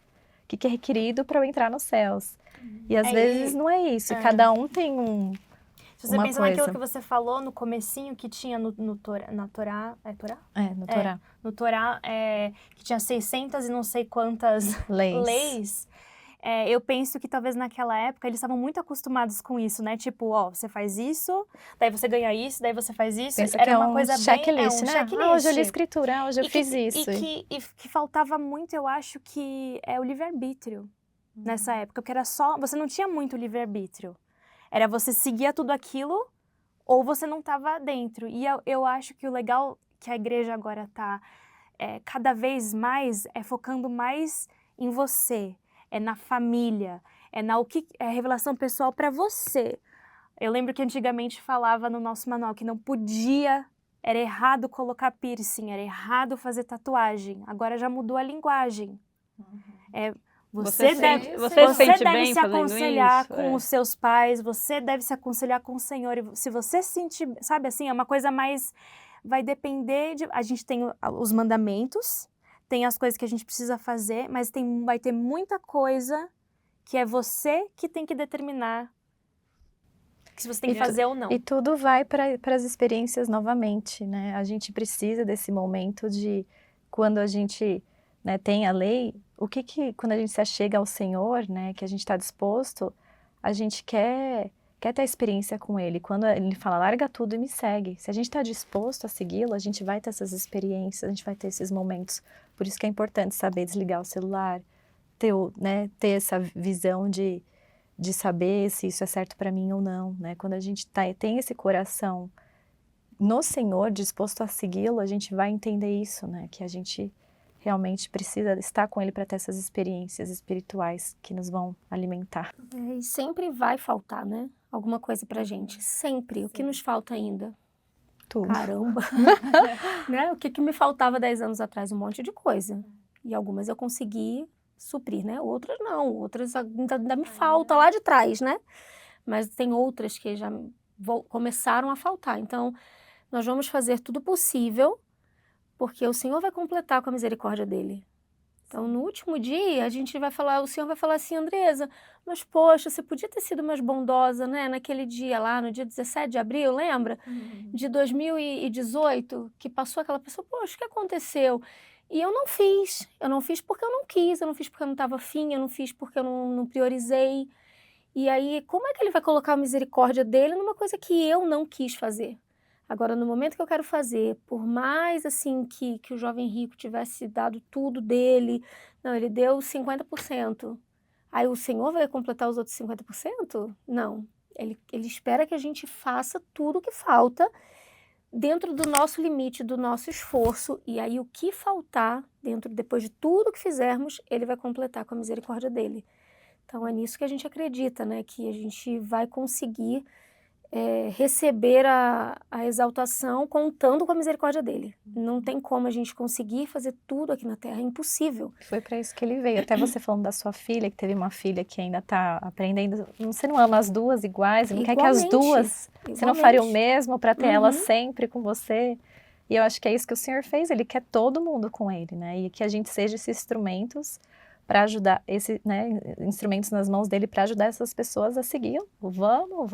é requerido para eu entrar nos céus. E às vezes não é isso, e cada um tem Se você uma pensa coisa. naquilo que você falou no comecinho, que tinha na Torá, é Torá? No Torá. No Torá, que tinha 600 e não sei quantas leis. Eu penso que talvez naquela época eles estavam muito acostumados com isso, né? Tipo, você faz isso, daí você ganha isso, daí você faz isso. Pensa Era que é uma um coisa checklist, bem... né? checklist. Hoje eu li escritura, hoje eu fiz isso. E que faltava muito, eu acho, que é o livre-arbítrio nessa época, porque era só... Você não tinha muito livre-arbítrio. Era você seguia tudo aquilo ou você não estava dentro. E eu acho que o legal que a igreja agora está cada vez mais focando mais em você, na família, é revelação pessoal para você. Eu lembro que antigamente falava no nosso manual que não podia, era errado colocar piercing, era errado fazer tatuagem. Agora já mudou a linguagem. Você deve se aconselhar com os seus pais, você deve se aconselhar com o Senhor. E se você sentir, sabe assim, é uma coisa mais... Vai depender de... A gente tem os mandamentos, tem as coisas que a gente precisa fazer, mas vai ter muita coisa que é você que tem que determinar se você tem que fazer ou não. E tudo vai para as experiências novamente, né? A gente precisa desse momento de quando a gente, né, tem a lei, quando a gente se achega ao Senhor, né, que a gente está disposto, a gente quer ter a experiência com Ele. Quando Ele fala, larga tudo e me segue. Se a gente está disposto a segui-lo, a gente vai ter essas experiências, a gente vai ter esses momentos. Por isso que é importante saber desligar o celular, ter essa visão de saber se isso é certo para mim ou não, né? Quando a gente tem esse coração no Senhor, disposto a segui-lo, a gente vai entender isso, né? Que a gente realmente precisa estar com Ele para ter essas experiências espirituais que nos vão alimentar. E sempre vai faltar, né? Alguma coisa pra gente. Sempre. O que nos falta ainda? Tudo. Caramba! Né? O que me faltava 10 anos atrás? Um monte de coisa. E algumas eu consegui suprir, né? Outras não. Outras ainda me falta lá de trás, né? Mas tem outras que já começaram a faltar. Então, nós vamos fazer tudo possível, porque o Senhor vai completar com a misericórdia dele. Então, no último dia, o Senhor vai falar assim, Andresa, mas poxa, você podia ter sido mais bondosa, né? Naquele dia lá, no dia 17 de abril, lembra? De 2018, que passou aquela pessoa, poxa, o que aconteceu? E eu não fiz porque eu não quis, eu não fiz porque eu não estava afim, eu não fiz porque eu não priorizei. E aí, como é que ele vai colocar a misericórdia dele numa coisa que eu não quis fazer? Agora, no momento que eu quero fazer, por mais assim que o jovem rico tivesse dado tudo dele, não, ele deu 50%. Aí o Senhor vai completar os outros 50%? Não. Ele espera que a gente faça tudo o que falta dentro do nosso limite, do nosso esforço. E aí o que faltar, depois de tudo que fizermos, ele vai completar com a misericórdia dele. Então é nisso que a gente acredita, né? Que a gente vai conseguir receber a exaltação contando com a misericórdia dele. Não tem como a gente conseguir fazer tudo aqui na Terra, é impossível. Foi para isso que ele veio. Até você falando da sua filha, que teve uma filha que ainda está aprendendo. Você não ama as duas iguais? Não quer que as duas... Você não faria o mesmo para ter elas sempre com você? E eu acho que é isso que o Senhor fez. Ele quer todo mundo com ele, né? E que a gente seja esses instrumentos para ajudar, instrumentos nas mãos dele para ajudar essas pessoas a seguir. Vamos,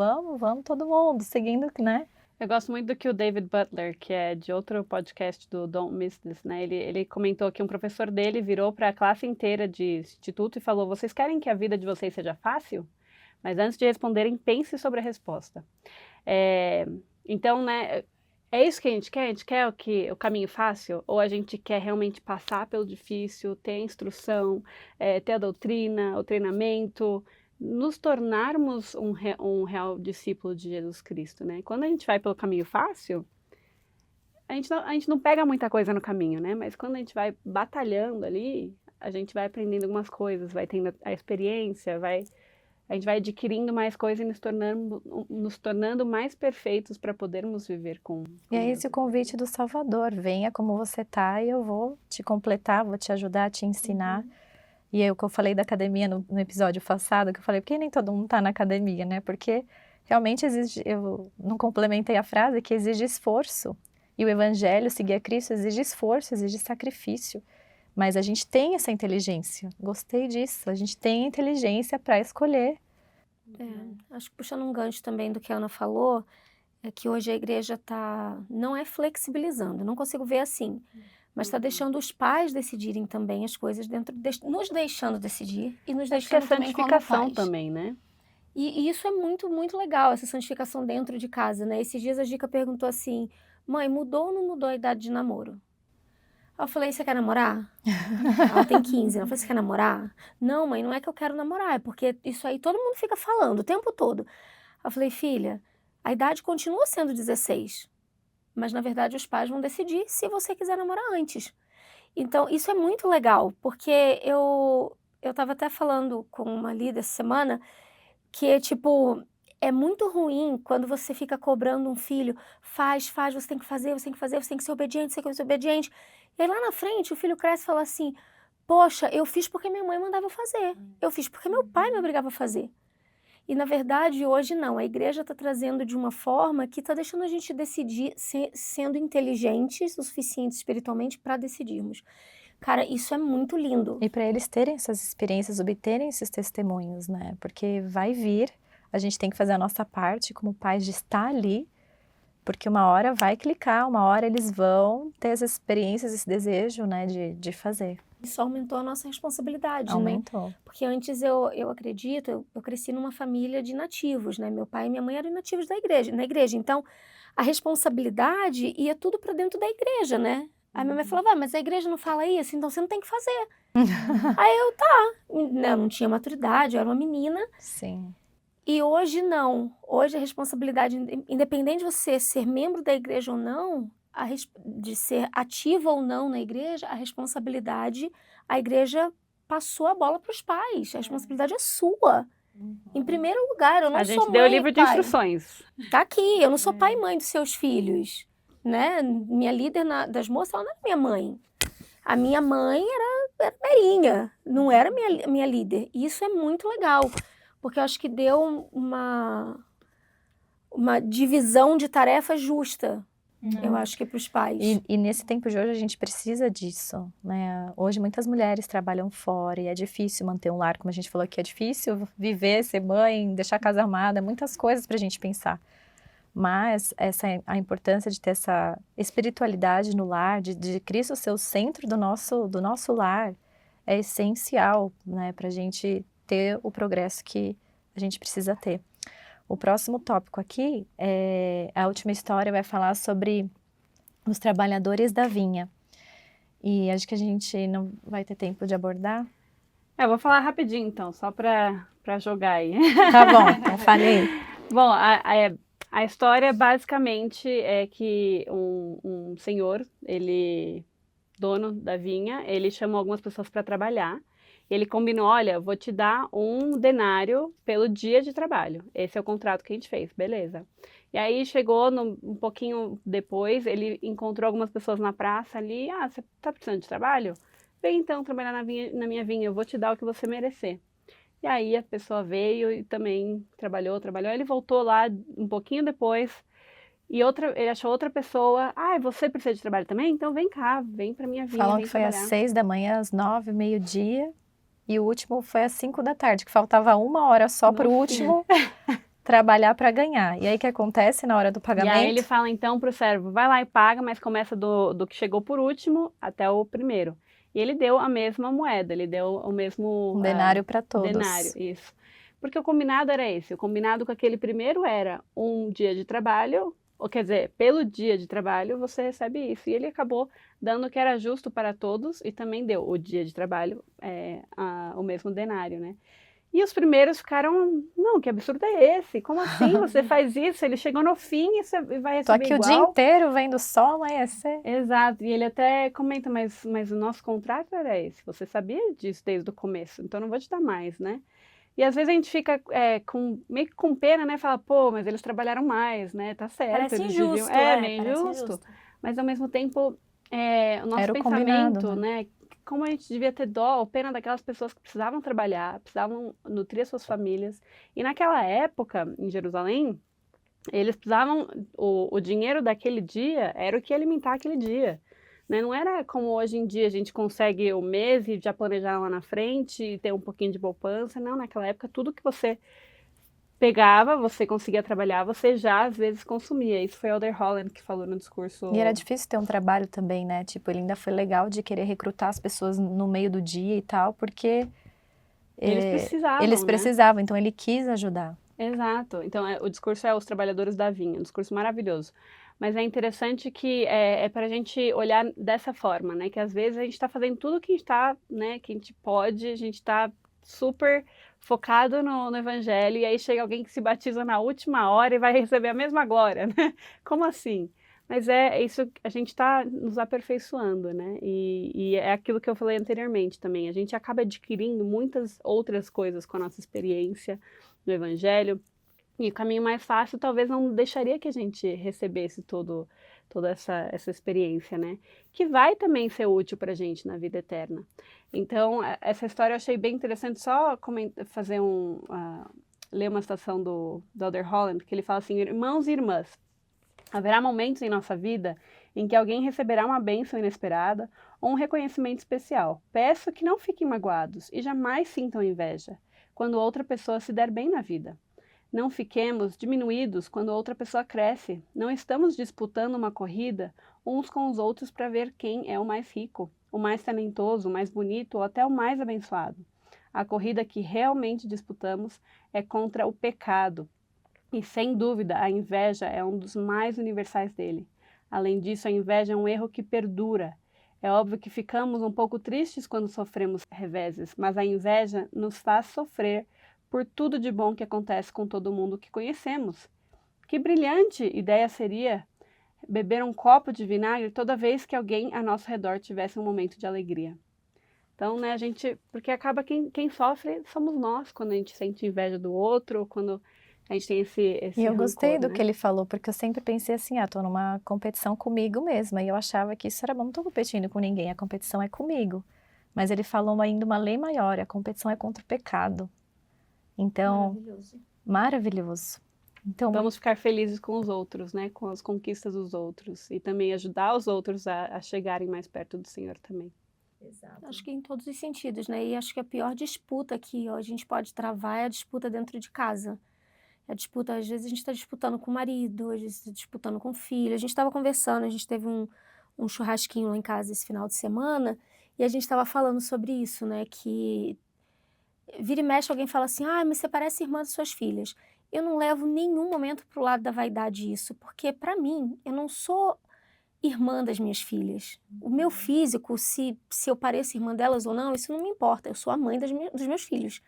todo mundo seguindo, né? Eu gosto muito do que o David Butler, que é de outro podcast do Don't Miss This, né? Ele comentou que um professor dele virou para a classe inteira de instituto e falou: vocês querem que a vida de vocês seja fácil? Mas antes de responderem, pense sobre a resposta. Então, né, é isso que a gente quer o caminho fácil? Ou a gente quer realmente passar pelo difícil, ter a instrução, ter a doutrina, o treinamento, nos tornarmos um real discípulo de Jesus Cristo, né? Quando a gente vai pelo caminho fácil, a gente não pega muita coisa no caminho, né? Mas quando a gente vai batalhando ali, a gente vai aprendendo algumas coisas, vai tendo a experiência, a gente vai adquirindo mais coisas e nos tornando mais perfeitos para podermos viver com E é Deus. esse o convite do Salvador. Venha como você tá e eu vou te completar, vou te ajudar, te ensinar. E é o que eu falei da academia no episódio passado, que eu falei, porque nem todo mundo tá na academia, né? Porque realmente exige, eu não complementei a frase, que exige esforço. E o evangelho, seguir a Cristo, exige esforço, exige sacrifício. Mas a gente tem essa inteligência. Gostei disso. A gente tem inteligência para escolher. Acho que puxando um gancho também do que a Ana falou, é que hoje a igreja não é flexibilizando, não consigo ver assim, mas está deixando os pais decidirem também as coisas nos deixando decidir e nos Acho que é deixando também como santificação pais. também, né? E isso é muito, muito legal, essa santificação dentro de casa, né? Esses dias a Dica perguntou assim: mãe, mudou ou não mudou a idade de namoro? Eu falei: você quer namorar? Ela tem 15, ela falou: você quer namorar? Não, mãe, não é que eu quero namorar, é porque isso aí todo mundo fica falando o tempo todo. Eu falei: filha, a idade continua sendo 16, mas na verdade os pais vão decidir se você quiser namorar antes. Então isso é muito legal, porque eu tava até falando com uma líder essa semana, que tipo, é muito ruim quando você fica cobrando um filho, faz, você tem que fazer, você tem que ser obediente, você tem que ser obediente. E aí lá na frente o filho cresce e fala assim: poxa, eu fiz porque minha mãe mandava eu fazer, eu fiz porque meu pai me obrigava a fazer. E na verdade hoje não, a igreja está trazendo de uma forma que está deixando a gente decidir, sendo inteligentes o suficiente espiritualmente para decidirmos. Cara, isso é muito lindo. E para eles terem essas experiências, obterem esses testemunhos, né? Porque vai vir, a gente tem que fazer a nossa parte como pais de estar ali, porque uma hora vai clicar, uma hora eles vão ter essas experiências, esse desejo, né, de fazer. Isso aumentou a nossa responsabilidade, Aumentou. né? Porque antes eu acredito, eu cresci numa família de nativos, né? Meu pai e minha mãe eram nativos na igreja. Então, a responsabilidade ia tudo para dentro da igreja, né? Aí minha mãe falava: mas a igreja não fala isso, então você não tem que fazer. Aí eu não tinha maturidade, eu era uma menina. Sim. E hoje não. Hoje a responsabilidade, independente de você ser membro da igreja ou não, de ser ativa ou não na igreja, a responsabilidade, a igreja passou a bola para os pais. A responsabilidade é sua. Em primeiro lugar, eu não sou mãe e pai. A gente deu o livro de instruções. Tá aqui, eu não sou pai e mãe dos seus filhos, né? Minha líder das moças, ela não era minha mãe. A minha mãe era Merinha, não era minha líder. E isso é muito legal, porque eu acho que deu uma divisão de tarefas justa, eu acho que para os pais. E nesse tempo de hoje a gente precisa disso, né? Hoje muitas mulheres trabalham fora e é difícil manter um lar, como a gente falou aqui, é difícil viver, ser mãe, deixar a casa arrumada, muitas coisas para a gente pensar. Mas a importância de ter essa espiritualidade no lar, de Cristo ser o centro do nosso lar, é essencial, né, para a gente ter o progresso que a gente precisa ter. O próximo tópico aqui, a última história vai falar sobre os trabalhadores da vinha. E acho que a gente não vai ter tempo de abordar. Eu vou falar rapidinho então, só para jogar aí. Tá bom, então falei. Bom, a história basicamente é que um senhor, dono da vinha, ele chamou algumas pessoas para trabalhar. Ele combinou, olha, vou te dar 1 denário pelo dia de trabalho. Esse é o contrato que a gente fez, beleza. E aí chegou um pouquinho depois, ele encontrou algumas pessoas na praça ali, você tá precisando de trabalho? Vem então trabalhar na minha vinha, eu vou te dar o que você merecer. E aí a pessoa veio e também trabalhou. Ele voltou lá um pouquinho depois e ele achou outra pessoa. Você precisa de trabalho também? Então vem cá, vem pra minha vinha, Falam vem que foi às trabalhar. 6 da manhã, às 9, meio-dia. E o último foi às 5 da tarde, que faltava 1 hora só pro último trabalhar para ganhar. E aí o que acontece na hora do E pagamento? aí ele fala então pro servo, vai lá e paga, mas começa do que chegou por último até o primeiro. E ele deu a mesma moeda, ele deu o mesmo... Um denário para todos. Denário, isso. Porque o combinado era esse, o combinado com aquele primeiro era 1 dia de trabalho, ou quer dizer, pelo dia de trabalho você recebe isso. E ele acabou dando o que era justo para todos e também deu o dia de trabalho, o mesmo denário, né? E os primeiros ficaram, não, que absurdo é esse? Como assim você faz isso? Ele chegou no fim e você vai Tô receber aqui igual? o dia inteiro vendo o sol amanhecer. Exato, e ele até comenta, mas o nosso contrato era esse, você sabia disso desde o começo, então não vou te dar mais, né? E às vezes a gente fica meio que com pena, né? Fala, pô, mas eles trabalharam mais, né? Tá certo, Parece eles injusto, deviam... meio parece injusto. Mas ao mesmo tempo, o nosso Era o pensamento, combinado, né? Como a gente devia ter dó ou pena daquelas pessoas que precisavam trabalhar, precisavam nutrir as suas famílias. E naquela época, em Jerusalém, eles precisavam, o dinheiro daquele dia era o que ia alimentar aquele dia. Né? Não era como hoje em dia a gente consegue o mês e já planejar lá na frente e ter um pouquinho de poupança. Não, naquela época tudo que você pegava, você conseguia trabalhar, você já às vezes consumia. Isso foi Elder Holland que falou no discurso. E era difícil ter um trabalho também, né? Tipo, ele ainda foi legal de querer recrutar as pessoas no meio do dia e tal, porque Eles precisavam, então ele quis ajudar. Exato. Então, o discurso é os trabalhadores da vinha, um discurso maravilhoso. Mas é interessante que é para a gente olhar dessa forma, né? Que às vezes a gente está fazendo tudo que a gente está, né? Que a gente pode, a gente está super focado no evangelho, e aí chega alguém que se batiza na última hora e vai receber a mesma glória, né? Como assim? Mas é isso, a gente está nos aperfeiçoando, né? E é aquilo que eu falei anteriormente também. A gente acaba adquirindo muitas outras coisas com a nossa experiência no evangelho. E o caminho mais fácil talvez não deixaria que a gente recebesse toda essa experiência, né? Que vai também ser útil para a gente na vida eterna. Então, essa história eu achei bem interessante, só fazer ler uma citação do Elder Holland, que ele fala assim, irmãos e irmãs, haverá momentos em nossa vida em que alguém receberá uma bênção inesperada ou um reconhecimento especial. Peço que não fiquem magoados e jamais sintam inveja quando outra pessoa se der bem na vida. Não fiquemos diminuídos quando outra pessoa cresce. Não estamos disputando uma corrida uns com os outros para ver quem é o mais rico, o mais talentoso, o mais bonito ou até o mais abençoado. A corrida que realmente disputamos é contra o pecado. E sem dúvida a inveja é um dos mais universais dele. Além disso, a inveja é um erro que perdura. É óbvio que ficamos um pouco tristes quando sofremos reveses, mas a inveja nos faz sofrer por tudo de bom que acontece com todo mundo que conhecemos. Que brilhante ideia seria beber um copo de vinagre toda vez que alguém a nosso redor tivesse um momento de alegria. Então, né, porque acaba quem sofre somos nós, quando a gente sente inveja do outro, quando a gente tem esse E eu rancor, gostei do né? que ele falou, porque eu sempre pensei assim, tô numa competição comigo mesma, e eu achava que isso era bom, não tô competindo com ninguém, a competição é comigo. Mas ele falou ainda uma lei maior, a competição é contra o pecado. Então, maravilhoso. Então, Vamos ficar felizes com os outros, né? Com as conquistas dos outros. E também ajudar os outros a chegarem mais perto do Senhor também. Exato. Acho que em todos os sentidos, né? E acho que a pior disputa que a gente pode travar é a disputa dentro de casa. A disputa, às vezes a gente está disputando com o marido, às vezes está disputando com o filho. A gente estava conversando, a gente teve um churrasquinho lá em casa esse final de semana, e a gente estava falando sobre isso, né? Que vira e mexe alguém fala assim, mas você parece irmã das suas filhas. Eu não levo nenhum momento pro lado da vaidade isso, porque para mim, eu não sou irmã das minhas filhas. O meu físico, se eu pareço irmã delas ou não, isso não me importa. Eu sou a mãe dos meus filhos.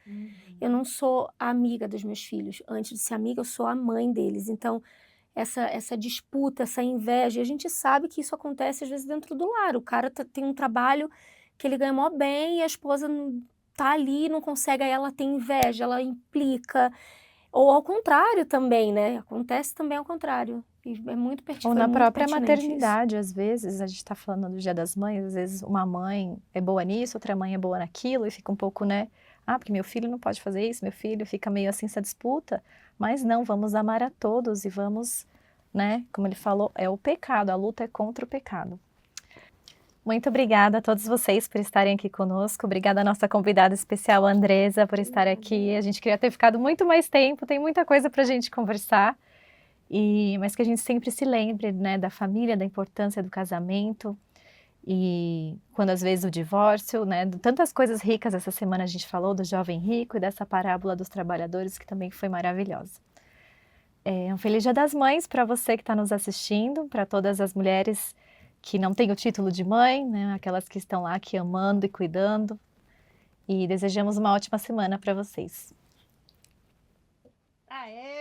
Eu não sou a amiga dos meus filhos. Antes de ser amiga, eu sou a mãe deles. Então, essa disputa, essa inveja, a gente sabe que isso acontece às vezes dentro do lar. O cara tem um trabalho que ele ganha mó bem e a esposa tá ali e não consegue, aí ela tem inveja, ela implica. Ou ao contrário também, né? Acontece também ao contrário. E é muito Ou na própria pertinente isso. maternidade, às vezes, a gente está falando do Dia das Mães, às vezes uma mãe é boa nisso, outra mãe é boa naquilo, e fica um pouco, né? Ah, porque meu filho não pode fazer isso, meu filho fica meio assim essa disputa. Mas não, vamos amar a todos e vamos, né? Como ele falou, é o pecado, a luta é contra o pecado. Muito obrigada a todos vocês por estarem aqui conosco. Obrigada à nossa convidada especial, Andresa, por estar aqui. A gente queria ter ficado muito mais tempo, tem muita coisa para a gente conversar. Mas que a gente sempre se lembre, né, da família, da importância do casamento. E quando às vezes o divórcio, né, tantas coisas ricas essa semana a gente falou do jovem rico e dessa parábola dos trabalhadores que também foi maravilhosa. Um feliz Dia das Mães para você que está nos assistindo, para todas as mulheres que não têm o título de mãe, né, aquelas que estão lá aqui amando e cuidando. E desejamos uma ótima semana para vocês. Aê!